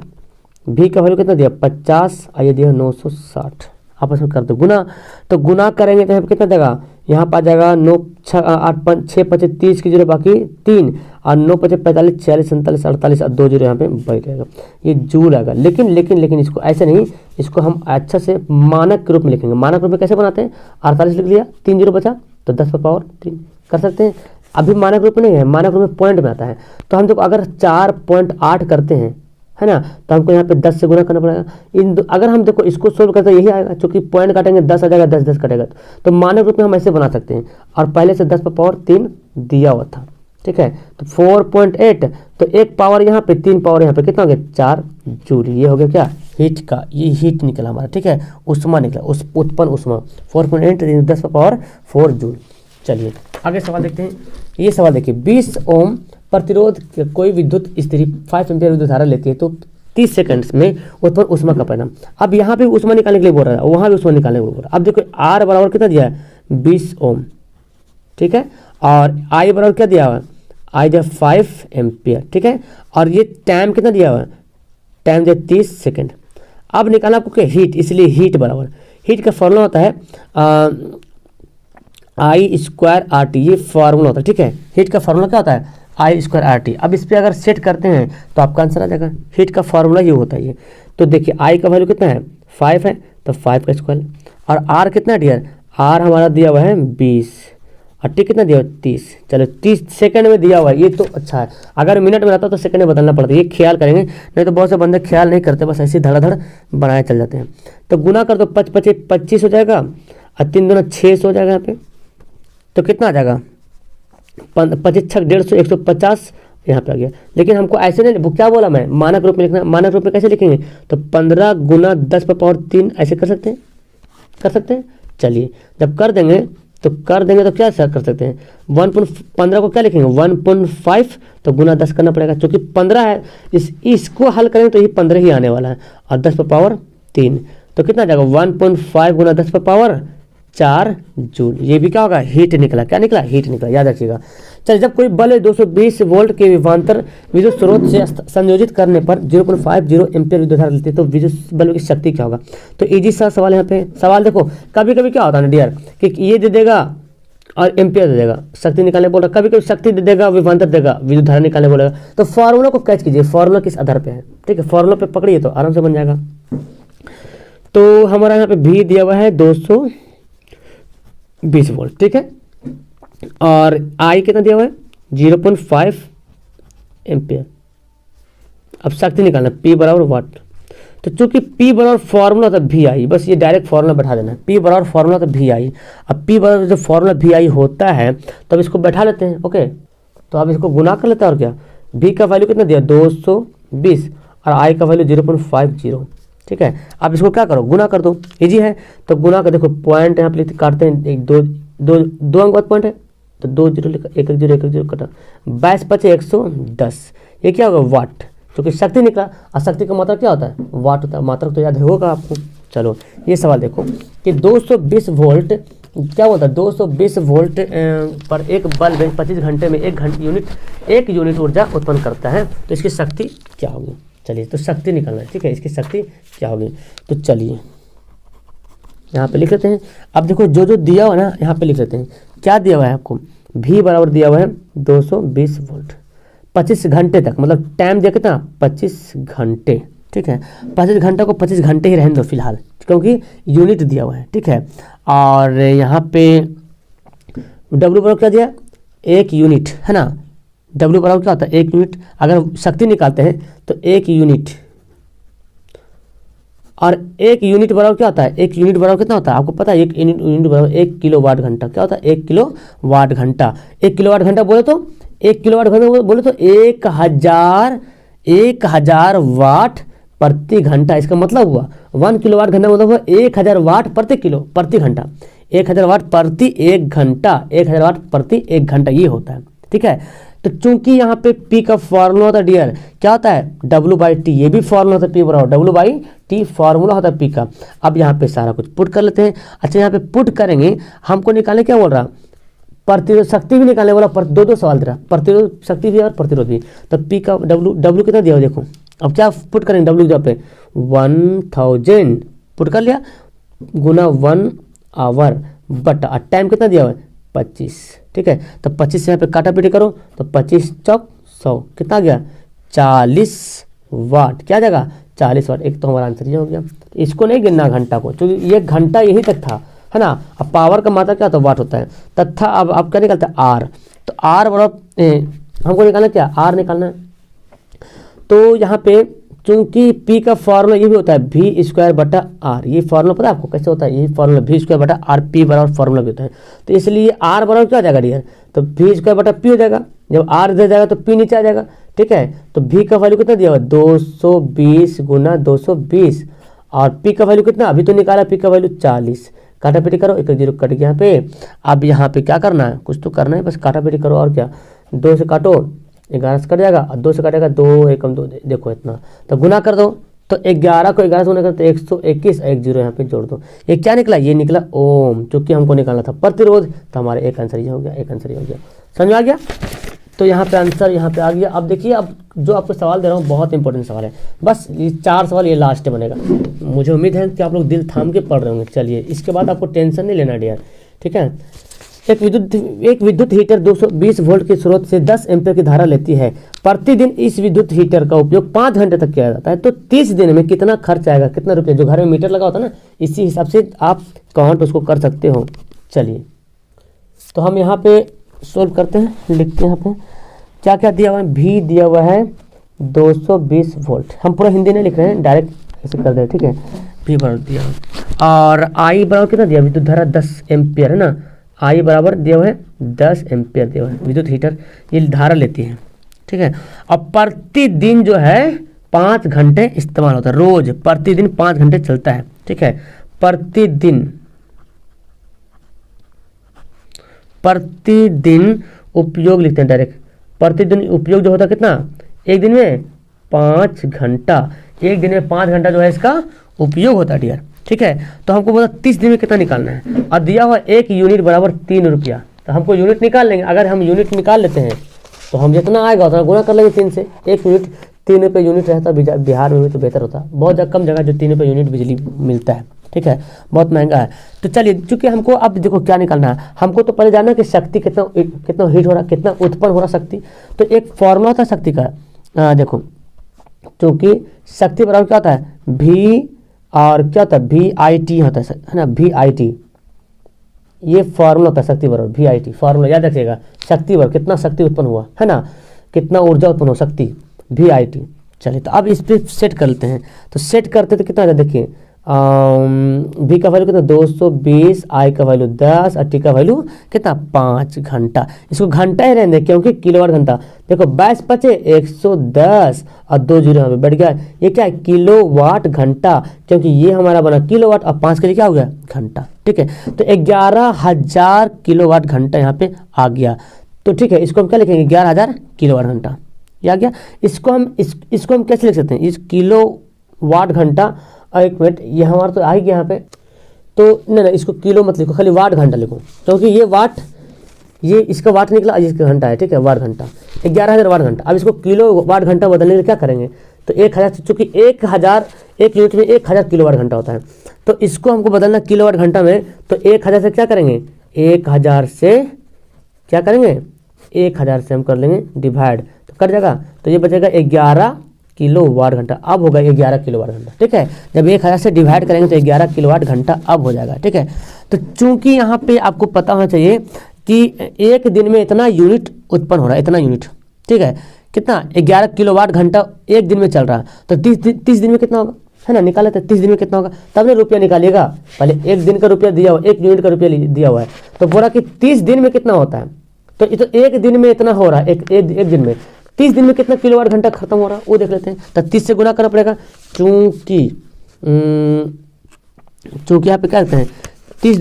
V का वैल्यू कितना दिया 50, आइए दिया 960, आपस में कर दो गुना। तो गुना करेंगे तो यहाँ पे कितना देगा, यहाँ पर आ जाएगा 9 6 8 5 6 5 30 की 0 बाकी 3, और 9 5 45 46 47 48 और 2 0 यहाँ पे बैठ जाएगा, ये जूल आएगा। लेकिन इसको ऐसे नहीं, इसको हम अच्छा से मानक के रूप में लिखेंगे। मानक रूप में कैसे बनाते हैं, 48 लिख लिया, 3 0 बचा तो 10 पर पावर 3 कर सकते हैं। अभी मानक रूप में नहीं है, मानक रूप में पॉइंट में आता है। तो हम जब अगर 4.8 करते हैं, है ना, तो हमको यहाँ पे 10 से गुना करना पड़ेगा। अगर हम देखो इसको सोल्व करते हैं, यही आएगा, क्योंकि पॉइंट काटेंगे 10 आ जाएगा, 10 10 कटेगा। तो मानक रूप में हम ऐसे बना सकते हैं, और पहले से 10 पर पावर 3 दिया हुआ था। ठीक है, तो 4.8, तो 1 पावर यहाँ पे 3 पावर यहाँ पे कितना हो गया 4 जूल, ये हो गया क्या हीट का, ये हीट निकला हमारा, ठीक है, उष्मा निकला, उस उत्पन्न उष्मा 4.8 × 10⁴ जूल। चलिए आगे सवाल देखते हैं। ये सवाल देखिए, 20 ओम प्रतिरोध कोई विद्युत स्थिति 5 एम्पीयर विद्युत धारा लेती है तो 30 सेकंड्स में उत्पन्न उष्मा का परिणाम। अब यहाँ पे उष्मा निकालने के लिए बोल रहा है, वहाँ भी उष्मा निकालने के लिए बोल रहा है। अब देखो R बराबर कितना दिया है, 20 ओम, ठीक है, और I बराबर क्या दिया हुआ है, I दिया 5 एम्पियर, ठीक है, और ये टाइम कितना दिया हुआ है, टाइम दिया 30 सेकंड। अब निकालना आपको क्या, हीट, इसलिए हीट बराबर, हीट का फॉर्मूला होता है I²RT, ये फार्मूला होता है, ठीक है, हीट का फार्मूला क्या होता है, I²RT। अब इस पर अगर सेट करते हैं तो आपका आंसर आ जाएगा, हीट का फार्मूला ये होता है ये। तो देखिए I का वैल्यू कितना है, 5 है, तो 5 का स्क्वायर, और R कितना है डियर, R हमारा दिया हुआ है 20, और T कितना दिया हुआ है 30। चलो 30 सेकंड में दिया हुआ है, ये तो अच्छा है। अगर मिनट में रहता तो सेकंड में बदलना पड़ता है, ये ख्याल करेंगे, नहीं तो बहुत से बंदे ख्याल नहीं करते, बस ऐसे धड़ाधड़ बनाए चल जाते हैं। तो गुना कर दो, 5 × 5 = 25 हो जाएगा, और 3 दूना 6 हो जाएगा यहाँ पे, तो कितना आ जाएगा, 25 × 6 = 150, 150 यहाँ पे आ गया। लेकिन हमको ऐसे नहीं, वो क्या बोला मैं, मानक रूप में लिखना। मानक रूप में कैसे लिखेंगे, तो 15 × 10⁻³ ऐसे कर सकते हैं, कर सकते हैं। चलिए जब कर देंगे तो क्या सर कर सकते हैं, 1.15 को क्या लिखेंगे, 1.5, तो गुना 10 करना पड़ेगा, क्योंकि 15 है, इसको हल करेंगे तो ये 15 ही आने वाला है, और 10⁻³ तो कितना आ जाएगा, 1.5 × 10⁻⁴ जूल। ये भी क्या होगा, हीट निकला, क्या निकला, हीट निकला, याद रखिएगा। चलिए जब कोई बल 220 वोल्ट के विभवांतर विद्युत स्रोत से संयोजित करने पर 0.50 एम्पीयर विद्युत धारा लेती है तो विद्युत बल की शक्ति क्या होगा। तो इजी सा सवाल यहाँ पे, सवाल देखो, कभी कभी क्या होता है ना डियर, कि ये दे देगा और एम्पियर दे देगा, शक्ति निकालने बोल रहा, कभी कभी शक्ति दे देगा, विभवांतर देगा, विद्युत धारा निकालने बोलेगा। तो फॉर्मूला को कैच कीजिए, फॉर्मूला किस आधार पे है, ठीक है, फॉर्मूला पे पकड़िए तो आराम से बन जाएगा। तो हमारा यहाँ पे भी दिया हुआ है 220 वोल्ट, ठीक है, और I कितना दिया हुआ है, 0.5 एम्पियर। अब शक्ति निकालना, P बराबर वाट। तो चूंकि P बराबर फॉर्मूला था VI, बस ये डायरेक्ट फॉर्मूला बैठा देना है, P बराबर फॉर्मूला था VI। अब P बराबर जो फॉर्मूला VI होता है तब इसको बैठा लेते हैं, ओके। तो अब इसको गुना कर लेते हैं, और क्या, V का वैल्यू कितना दिया 220, और I का वैल्यू 0.50, ठीक है। अब इसको क्या करो, गुना कर दो, इजी है। तो गुना कर, देखो पॉइंट यहाँ पे काटते हैं, एक दो अंक बाद पॉइंट है, तो 2 0 लिखा, 1 1 0 1 1 0 कटा, 22 × 5 = 110। ये क्या होगा, वाट, क्योंकि शक्ति निकला, और शक्ति का मात्रा क्या होता है, वाट होता है, मात्रा तो याद होगा आपको। चलो ये सवाल देखो कि 220 वोल्ट क्या होता है, 220 वोल्ट पर एक बल्ब 25 घंटे में 1 यूनिट ऊर्जा उत्पन्न करता है, तो इसकी शक्ति क्या होगी। चलिए तो शक्ति निकालना है, ठीक है, इसकी शक्ति क्या होगी। तो चलिए यहाँ पे लिख लेते हैं। अब देखो जो जो दिया हुआ है ना, यहाँ पे लिख लेते हैं, क्या दिया हुआ है आपको, V बराबर दिया हुआ है 220 वोल्ट 25 घंटे तक, मतलब टाइम दिया कितना, 25 घंटे, ठीक है। 25 घंटा को 25 घंटे ही रहने दो फिलहाल, क्योंकि यूनिट दिया हुआ है, ठीक है। और यहाँ पे W बराबर क्या दिया, 1 यूनिट, है ना। W बराबर क्या होता है, 1 यूनिट। अगर शक्ति निकालते हैं तो 1 यूनिट, और 1 यूनिट बराबर क्या होता है, 1 यूनिट बराबर कितना होता है आपको पता है, 1 यूनिट बराबर 1 किलोवाट घंटा। क्या होता है, 1 किलोवाट घंटा। 1 किलोवाट घंटा बोले तो 1 किलोवाट घंटा बोले तो 1000 वाट प्रति घंटा। इसका मतलब हुआ 1 किलोवाट घंटा मतलब हुआ 1000 वाट प्रति घंटा, 1000 वाट प्रति 1 घंटा, 1000 वाट प्रति 1 घंटा, ये होता है, ठीक है। तो चूंकि यहाँ पे P का फॉर्मूला होता है डियर, क्या होता है, W/T, ये भी फॉर्मूला होता है, P बराबर W/T फॉर्मूला होता है P का। अब यहाँ पे सारा कुछ पुट कर लेते हैं। अच्छा यहाँ पे पुट करेंगे, हमको निकालने क्या बोल रहा, प्रतिरोध शक्ति भी निकालने वाला, दो सवाल दे रहा, प्रतिरोध शक्ति भी और प्रतिरोध भी। तो P का W कितना दिया हो देखो। अब क्या पुट करेंगे, W जहाँ पे 1000 पुट कर लिया, गुना 1 आवर बटा टाइम कितना दिया हुआ है 25, ठीक है। तो 25 से यहाँ पे काटा पीटी करो तो 25 चौक 100 कितना गया 40 वाट, क्या जाएगा 40 वाट। एक तो हमारा आंसर ये हो गया। इसको नहीं गिनना घंटा को, क्योंकि ये घंटा यही तक था, है ना। अब पावर का मात्रा क्या होता है, वाट होता है तथा। अब क्या निकलता है, आर। तो आर बराबर हमको निकालना क्या, आर निकालना है। तो यहाँ पे चूंकि P का फॉर्मूला ये भी होता है V²/R, ये फॉर्मूला पता है आपको कैसे होता है, ये फॉर्मूला V²/R P बराबर फॉर्मूला भी होता है। तो इसलिए R बराबर क्या हो जाएगा डियर, तो V²/P हो जाएगा, जब आर दे जाएगा तो पी नीचे आ जाएगा, ठीक है। तो भी का वैल्यू कितना दिया हुआ 220 गुना 220 और पी का वैल्यू कितना अभी तो निकाला, पी का वैल्यू 40। काटा पीटी करो, एक जीरो कट गया यहाँ पे। अब यहाँ पे क्या करना है, कुछ तो करना है, बस काटा पीटी करो और क्या। 2 से काटो 11 से कट जाएगा और 2 से काटेगा 2 एकम 2, देखो इतना। तो गुना कर दो, तो 11 को 11 से गुना करते 121, एक जीरो यहाँ पे जोड़ दो। ये क्या निकला, ये निकला ओम, चूंकि हमको निकालना था प्रतिरोध, तो हमारे एक आंसर ये हो गया, एक आंसर ये हो गया। समझ में आ गया। तो यहाँ पे आंसर यहाँ पे आ गया। अब देखिए, अब जो आपको सवाल दे रहा हूँ बहुत इंपॉर्टेंट सवाल है, बस ये 4 सवाल ये लास्ट बनेगा। मुझे उम्मीद है कि आप लोग दिल थाम के पढ़ रहे होंगे। चलिए, इसके बाद आपको टेंशन नहीं लेना डियर, ठीक है। एक विद्युत हीटर 220 वोल्ट के स्रोत से 10 एम्पीयर की धारा लेती है। प्रतिदिन इस विद्युत हीटर का उपयोग 5 घंटे तक किया जाता है। तो 30 दिन में कितना खर्च आएगा, कितना रुपये, जो घर में मीटर लगा होता है ना, इसी हिसाब से आप काउंट उसको कर सकते हो। चलिए, तो हम यहाँ पे सोल्व करते हैं, लिखते हैं यहाँ पे क्या क्या दिया हुआ है। भी दिया हुआ है 220 वोल्ट, हम पूरा हिंदी नहीं लिख रहे हैं, डायरेक्ट ऐसे कर दे, ठीक है। भी बराबर दिया हुआ और आई बराबर कितना दिया, विद्युत धारा 10 एम्पियर है ना, आई बराबर दिया हुआ है 10 एम्पियर दिया हुआ है। विद्युत हीटर ये धारा लेती है, ठीक है। अब प्रतिदिन जो है 5 घंटे इस्तेमाल होता है, रोज प्रतिदिन 5 घंटे चलता है, ठीक है। प्रतिदिन उपयोग लिखते हैं डायरेक्ट। प्रतिदिन उपयोग जो होता है कितना, एक दिन में 5 घंटा, एक दिन में 5 घंटा जो है इसका उपयोग होता है डियर, ठीक है। तो हमको बोला 30 दिन में कितना निकालना है, और दिया हुआ 1 यूनिट बराबर 3 रुपया। तो हमको यूनिट निकाल लेंगे, अगर हम यूनिट निकाल लेते हैं तो हम जितना आएगा उतना गुना कर लेंगे 3 से। 1 यूनिट 3 रुपये यूनिट रहता, बिहार में भी तो बेहतर होता, बहुत कम जगह जो 3 रुपये यूनिट बिजली मिलता है, ठीक है, बहुत महंगा है। तो चलिए, चूंकि हमको अब देखो क्या निकालना है, हमको तो पहले जानना है कि शक्ति कितना हीट हो रहा है, कितना उत्पन्न हो रहा शक्ति। तो एक फॉर्मूला था शक्ति का, देखो, क्योंकि शक्ति बराबर क्या होता है, भी और क्या होता है, VIT होता है ना, VIT, ये फॉर्मूला होता है शक्ति बराबर VIT, फॉर्मूला याद रखिएगा। शक्ति बराबर कितना शक्ति उत्पन्न हुआ है ना, कितना ऊर्जा उत्पन्न हो, शक्ति VIT। चलिए, तो अब इस पर सेट कर लेते हैं। तो सेट करते तो कितना आता है, देखिए भी का वैल्यू कितना 220, आई का वैल्यू 10 और टी का वैल्यू कितना 5 घंटा। इसको घंटा ही रहने दें क्योंकि किलोवाट घंटा। देखो 22 पचे 110 और 2 जीरो यहाँ पे बैठ गया, ये क्या है किलोवाट घंटा, क्योंकि ये हमारा बना किलोवाट और 5 के लिए क्या हो गया घंटा, ठीक है। तो 11,000 किलोवाट घंटा यहाँ पे आ गया। तो ठीक है, इसको हम क्या लिखेंगे 11,000 किलोवाट घंटा, ये आ गया। इसको हम कैसे लिख सकते हैं, इस किलोवाट घंटा, एक मिनट, ये हमारा तो आ ही गया यहाँ पे, तो नहीं, इसको किलो मत लिखो, खाली वाट घंटा लिखो, क्योंकि ये वाट, ये इसका वाट निकला, इसका घंटा है, ठीक है, वाट घंटा 11,000 वाट घंटा। अब इसको किलो वाट घंटा बदलने के लिए क्या करेंगे, तो 1,000, चूँकि 1,000 एक यूनिट में 1,000 किलो वाट घंटा होता है, तो इसको हमको बदलना किलो वाट घंटा में। तो 1,000 से क्या करेंगे, 1,000 से क्या करेंगे, 1,000 से हम कर लेंगे डिवाइड, तो कट जाएगा, तो ये बचेगा 11 किलो वाट घंटा। अब होगा 11 किलो वाट घंटा, ठीक है। जब 1,000 से डिवाइड करेंगे तो 11 किलो वाट घंटा अब हो जाएगा, ठीक है। तो चूंकि यहाँ पे आपको पता होना चाहिए कि एक दिन में इतना यूनिट उत्पन्न हो रहा है, इतना यूनिट, ठीक है, कितना 11 किलो वाट घंटा एक दिन में चल रहा है, तो 30 दिन में कितना होगा, है ना, निकाले तो 30 दिन में कितना होगा, तब ना रुपया निकालिएगा। पहले एक दिन का रुपया दिया हुआ, 1 यूनिट का रुपया दिया हुआ है, तो बोला कि 30 दिन में कितना होता है, तो एक दिन में इतना हो रहा है, एक दिन में 30 दिन में कितना किलोवाट घंटा खत्म हो रहा है वो देख लेते हैं। तो 30 से गुना करना पड़ेगा, चूंकि यहाँ पे क्या कहते हैं 30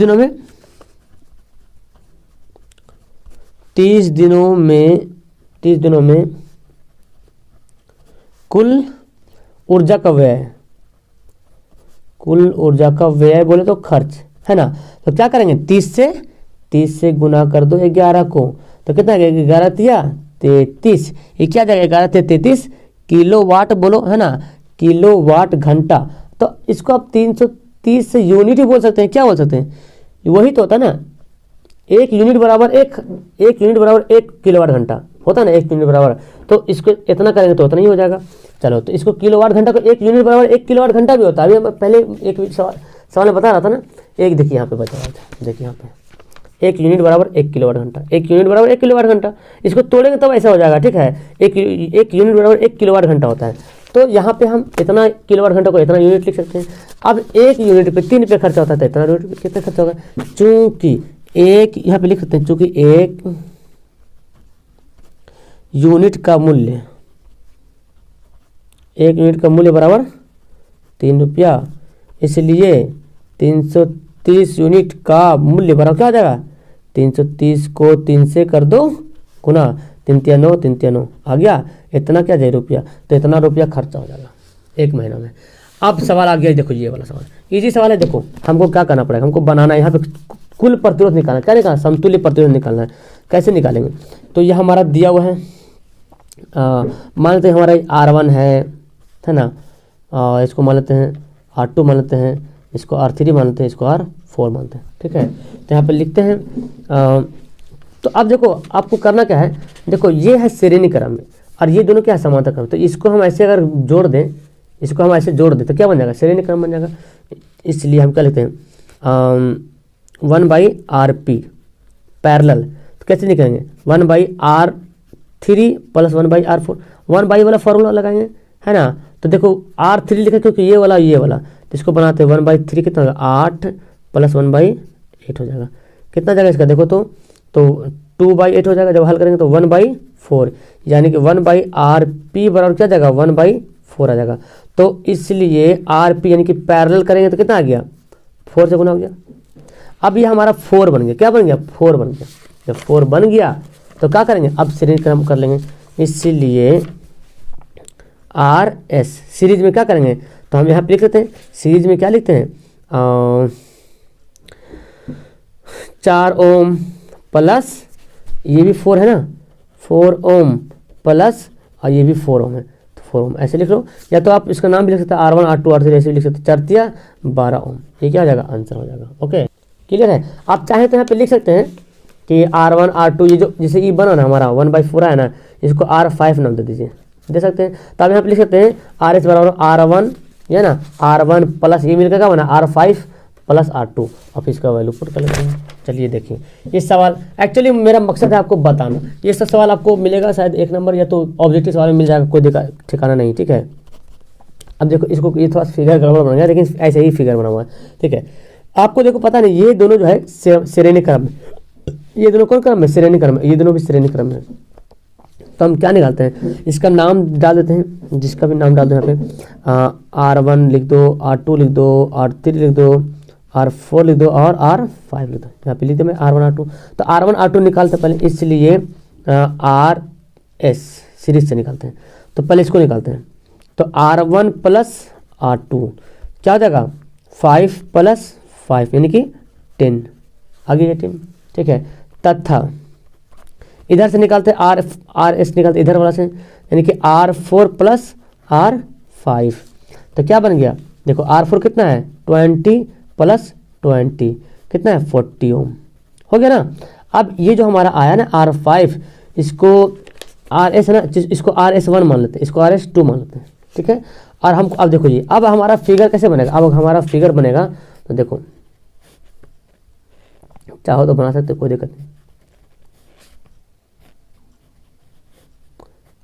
दिनों में कुल ऊर्जा का व्यय बोले तो खर्च, है ना। तो क्या करेंगे 30 से गुना कर दो 11 को, तो कितना 11 दिया 33, ये क्या जाएगा 11 से 33 किलो वाट बोलो, है ना, किलो वाट घंटा। तो इसको आप 330 से यूनिट ही बोल सकते हैं, क्या बोल सकते हैं, वही तो होता है ना, एक यूनिट बराबर एक किलो वाट घंटा होता है ना, 1 यूनिट बराबर, तो इसको इतना करेंगे तो उतना ही हो जाएगा। चलो, तो इसको किलो वाट घंटा को 1 यूनिट बराबर 1 किलो वाट घंटा भी होता है। अभी मैं पहले एक सवाल में बता रहा था ना, एक देखिए यहाँ पे बचा हुआ था, देखिए यहाँ पे 1 यूनिट बराबर 1 किलोवाट घंटा, 1 यूनिट बराबर 1 किलोवाट घंटा, इसको तोड़ेंगे तब ऐसा हो जाएगा, ठीक है। एक यूनिट बराबर 1 किलोवाट घंटा होता है, तो यहाँ पे हम इतना किलोवाट घंटा को इतना यूनिट लिख सकते हैं। अब 1 यूनिट पे 3 रुपये खर्चा होता है, तो इतना यूनिट पे कितना खर्चा होगा, चूँकि एक यहाँ पे लिख सकते हैं, चूँकि यूनिट का मूल्य, 1 यूनिट का मूल्य बराबर 3 रुपया, इसलिए 330 यूनिट का मूल्य बराबर क्या हो जाएगा, 330 को 3 से कर दो गुना, 3 तिया 9, 3 तिया 9 आ गया, इतना क्या जाए रुपया, तो इतना रुपया खर्चा हो जाएगा 1 महीना में। अब सवाल आ गया, देखो ये वाला सवाल इजी सवाल है। देखो हमको क्या करना पड़ेगा, हमको बनाना है यहाँ पे कुल प्रतिरोध निकालना, क्या निकालना, समतुल्य प्रतिरोध निकालना है। कैसे निकालेंगे, तो ये हमारा दिया हुआ है, मान लेते हैं हमारा R1 है ना, इसको मान लेते हैं R2 मान लेते हैं, इसको R3 मान लेते हैं, इसको R4 मानते हैं, ठीक है। तो यहाँ पे लिखते हैं, तो अब देखो आपको करना क्या है, देखो ये है श्रेणी क्रम में और ये दोनों क्या है, समांतर क्रम। तो इसको हम ऐसे अगर जोड़ दें, इसको हम ऐसे जोड़ दें तो क्या बन जाएगा, श्रेणी क्रम बन जाएगा। इसलिए हम क्या लिखते हैं, 1/RP पैरेलल, तो कैसे निकलेंगे, 1/R3 प्लस 1/R4, 1/, वाला फॉर्मूला लगाएंगे, है ना। तो देखो R3 लिखा क्योंकि ये वाला तो इसको बनाते हैं 1/3 कितना होगा, 8 प्लस 1/8 हो जाएगा। कितना जाएगा इसका, देखो तो 2/8 हो जाएगा। जब हल करेंगे तो 1/4, यानी कि 1/RP बराबर क्या जाएगा, 1/4 आ जाएगा। तो इसलिए RP यानी कि पैरेलल करेंगे तो कितना आ गया, 4 से गुना हो गया। अब ये हमारा 4 बन गया, क्या बन गया, 4 बन गया। जब 4 बन गया तो क्या करेंगे, अब श्रेणी क्रम कर लेंगे। इसलिए RS सीरीज में क्या करेंगे, तो हम यहाँ पे लिख लेते हैं, सीरीज में क्या लिखते हैं, 4 ओम प्लस ये भी 4 है ना, 4 ओम प्लस और ये भी 4 ओम है, तो 4 ओम ऐसे लिख लो, या तो आप इसका नाम भी लिख सकते हैं R1 R2 R3 ऐसे भी लिख सकते हैं, 4 तिया 12 ओम, ये क्या हो जाएगा, आंसर हो जाएगा। ओके क्लियर है। आप चाहें तो यहाँ पे लिख सकते हैं कि R1 R2 ये जो जैसे ये बना ना हमारा 1/4 है ना, इसको R5 नाम दे दीजिए, दे सकते हैं। तो आप यहाँ पे लिख सकते हैं RS बराबर R1 है ना, R1 प्लस ये मिलकर क्या बना R5 प्लस R2, अब इसका वैल्यू पुट कर लेते हैं। चलिए देखिए ये सवाल, एक्चुअली मेरा मकसद है आपको बताना, ये सब सवाल आपको मिलेगा शायद 1 नंबर या तो ऑब्जेक्टिव सवाल में मिल जाएगा, कोई ठिकाना नहीं, ठीक है। अब देखो इसको, ये थोड़ा फिगर गड़बड़ बन गया, लेकिन ऐसे ही फिगर बना हुआ है, ठीक है। आपको देखो पता नहीं, ये दोनों जो है श्रेणी क्रम, ये दोनों कौन क्रम है, श्रेणी क्रम, ये दोनों भी श्रेणी क्रम है। तो हम क्या निकालते हैं, इसका नाम डाल देते हैं, जिसका भी नाम डाल दो यहाँ पे, R1 लिख दो, R2 लिख दो, R3 लिख दो, R4 लिख दो और R5 लिख दो। यहाँ पे लिख दो मैं R1 R2, तो R1 R2 निकालते पहले, इसलिए RS सीरीज से निकालते हैं। तो पहले इसको निकालते हैं, तो R1 प्लस R2 क्या हो जाएगा, 5 प्लस 5 यानी कि 10, आगे ये 10, ठीक है। तथा इधर से निकालते हैं RS निकालते इधर वाला से, यानी कि R4 प्लस R5, तो क्या बन गया, देखो R4 कितना है 20 प्लस 20 कितना है 40 ओम, हो गया ना। अब ये जो हमारा आया ना R5, इसको RS है ना, इसको RS1 मान लेते हैं, इसको RS2 मान लेते हैं, ठीक है। और हमको अब देखो ये, अब हमारा फिगर कैसे बनेगा, अब हमारा फिगर बनेगा, तो देखो चाहो तो बना सकते, कोई दिक्कत नहीं।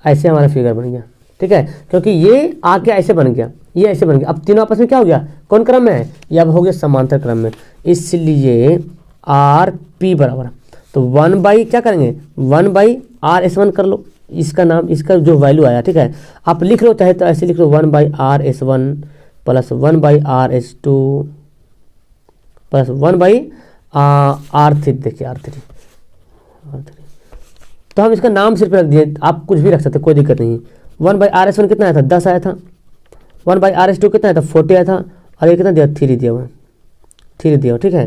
ऐसे हमारा फिगर बन गया, ठीक है, क्योंकि ये आके ऐसे बन गया, ये ऐसे बन गया। अब तीनों आपस में क्या हो गया, कौन क्रम में है, ये अब हो गया समांतर क्रम में। इसलिए RP बराबर, तो 1 क्या करेंगे, 1/RS1 कर लो, इसका नाम, इसका जो वैल्यू आया, ठीक है। आप लिख लो, चाहे तो ऐसे लिख लो 1/RS1 plus 1/RS2 plus 1/R3, देखिए R3, तो हम इसका नाम सिर्फ रख दिए, आप कुछ भी रख सकते, कोई दिक्कत नहीं। 1/RS1 कितना आया था, 10 आया था, 1/RS2 कितना आया था, 40 आया था, और ये कितना दिया, 3 दिया हुआ, 3 दिया हुआ, ठीक है,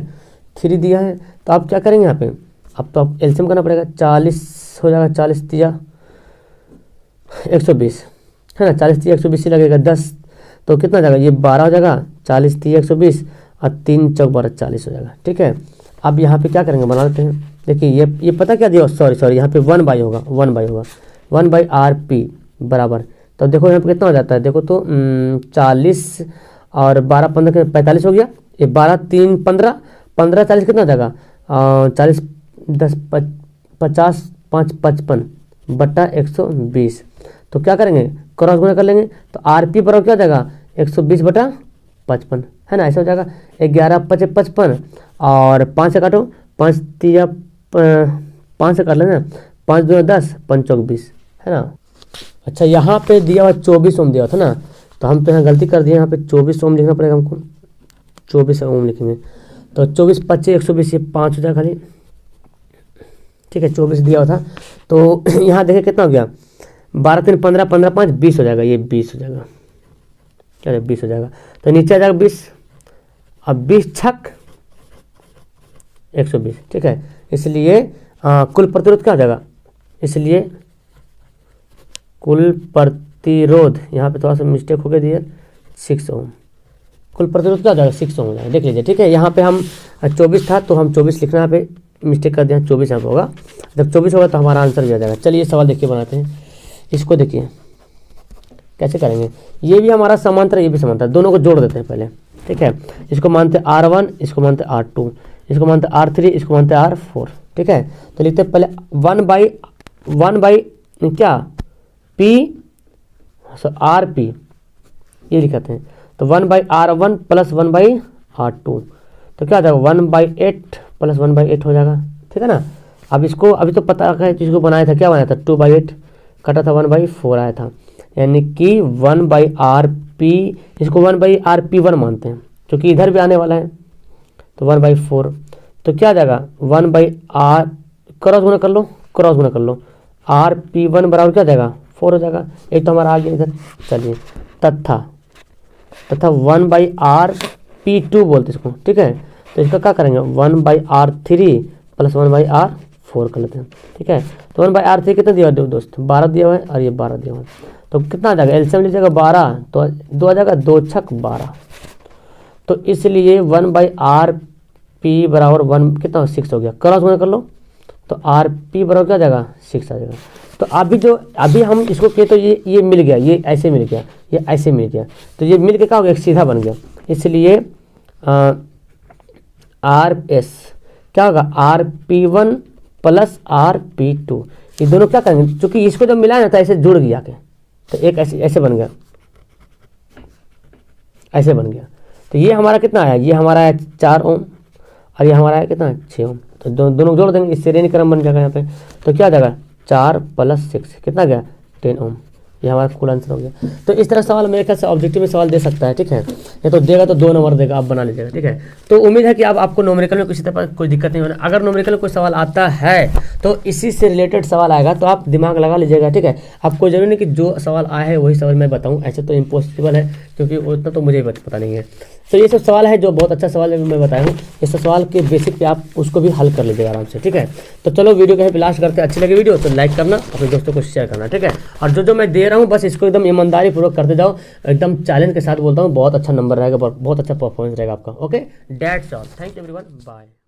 3 दिया है। तो आप क्या करेंगे यहाँ पे, अब तो आप एलसीएम करना पड़ेगा, 40 हो जाएगा, 40 तिया 120 है ना, 40 तिया 120 लगेगा 10, तो कितना जाएगा, ये 12 हो जाएगा, 40 तिया 120 और 3 चौक 12 40 हो जाएगा, ठीक है। अब यहाँ पे क्या करेंगे, बना लेते हैं। देखिए ये पता क्या दिया, सॉरी यहाँ पे 1 होगा, 1/RP बराबर, तो देखो यहाँ पे कितना हो जाता है, देखो तो 40 और 12 15 45 हो गया, ये 12 3 15 15 40 कितना हो जाएगा, 40 10 50 5 55 बटा 120। तो क्या करेंगे, क्रॉस गुणा कर लेंगे, तो RP बराबर क्या हो जाएगा, 120 बटा 55, है ना, ऐसा हो जाएगा। 11 5 55 और 5 से काटो, 5 तिया 5 से काट लेना, 5 2 10 5 चौक 20, है ना। अच्छा यहाँ पे दिया हुआ 24 ओम दिया था ना, तो हम तो यहाँ गलती कर दिए, यहाँ पे 24 ओम लिखना पड़ेगा हमको, 24 ओम लिखेंगे तो 24 25 120 ये 5 हो जाएगा खाली, ठीक है। 24 दिया हुआ था तो यहाँ देखिए कितना हो गया, 12 3 15 15 5 20 हो जाएगा, ये 20 हो जाएगा, क्या 20 हो जाएगा। तो नीचे आ जाएगा 20, अब 20 छक 120, ठीक है। इसलिए कुल प्रतिरोध क्या हो जाएगा, इसलिए कुल प्रतिरोध यहाँ पे थोड़ा सा मिस्टेक हो गया दिया 6 ओम, कुल प्रतिरोध क्या हो जाएगा 6 ओम हो जाएगा, देख लीजिए, ठीक है। यहाँ पे हम 24 था तो हम 24 लिखना, यहाँ पे मिस्टेक कर दिया, 24 यहाँ पे होगा, जब 24 होगा तो हमारा आंसर भी आ जाएगा। चलिए सवाल देखिए बनाते हैं, इसको देखिए कैसे करेंगे। ये भी हमारा समांतर, ये भी समांतर, दोनों को जोड़ देते हैं पहले, ठीक है। इसको मानते R1, इसको मानते R2, इसको मानते R3, इसको मानते R4, ठीक है। तो लिखते हैं पहले 1 बाई क्या P RP, ये लिखते हैं। तो 1/R1 प्लस 1/R2, तो क्या हो जाएगा 1/8 प्लस 1/8 हो जाएगा, ठीक है ना। अब इसको अभी तो पता है जिसको बनाया था, क्या बनाया था 2/8 कटा था 1/4 आया था, यानी कि 1/RP, इसको 1/RP1 मानते हैं क्योंकि इधर भी आने वाला है, तो 1/4, तो क्या आ जाएगा 1/R, क्रॉस गुना कर लो, क्रॉस गुना कर लो, RP1 बराबर क्या जाएगा 4 हो जाएगा, एक तो हमारा आ गया इधर। चलिए तथा 1/RP2 बोलते इसको, ठीक है। तो इसका क्या करेंगे 1/R3 प्लस 1/R4 कर लेते हैं, ठीक है। तो 1/R3 कितना दिया हुआ दोस्त 12 दिया हुआ है, और ये 12 दिया हुआ है, तो कितना आ जाएगा एलसीएम लीजिएगा 12, तो 2 आ जाएगा, 2 छक 12, तो इसलिए 1/RP बराबर 1 कितना 6 हो गया, क्रॉस गुना कर लो, तो RP बराबर क्या आ जाएगा 6 आ जाएगा। तो अभी हम इसको किए तो ये मिल गया, ये ऐसे मिल गया, ये ऐसे मिल गया, तो ये मिल के क्या हो गया एक सीधा बन गया, इसलिए RS क्या होगा RP1 प्लस RP2, ये दोनों क्या करेंगे, क्योंकि इसको जब मिलाया ना तो ऐसे जुड़ गया के, तो एक ऐसे बन गया, ऐसे बन गया। तो ये हमारा कितना आया, ये हमारा है 4 ओम, और ये हमारा है कितना 6 ओम, तो दोनों जोड़ देंगे, इससे श्रेणी क्रम बन जाएगा यहाँ पे। तो क्या आ जाएगा 4 + 6 कितना गया 10 ओम, ये हमारा फुल आंसर हो गया। तो इस तरह सवाल मेरे ख्याल से ऑब्जेक्टिव में सवाल दे सकता है, ठीक है। ये तो देगा तो 2 नंबर देगा, आप बना लीजिएगा, ठीक है। तो उम्मीद है कि अब आपको न्यूमेरिकल में किसी तरह कोई दिक्कत नहीं होना। अगर न्यूमेरिकल में कोई सवाल आता है तो इसी से रिलेटेड सवाल आएगा, तो आप दिमाग लगा लीजिएगा, ठीक है। आपको जरूरी नहीं कि जो सवाल आया है वही सवाल मैं बताऊँ, ऐसे तो इम्पॉसिबल है, क्योंकि उतना तो मुझे पता नहीं है। तो ये सब सवाल है जो बहुत अच्छा सवाल है मैं बताया हूँ, इस सवाल के बेसिक पे आप उसको भी हल कर लीजिएगा आराम से, ठीक है। तो चलो वीडियो कहीं पे लास्ट करते हैं, अच्छी लगी वीडियो तो लाइक करना, अपने दोस्तों को शेयर करना, ठीक है। और जो मैं दे रहा हूँ बस इसको एकदम ईमानदारी पूर्वक करते जाओ, एकदम चैलेंज के साथ बोलता हूँ, बहुत अच्छा नंबर रहेगा, बहुत अच्छा परफॉर्मेंस रहेगा आपका। Okay, that's all, thank you everyone, bye.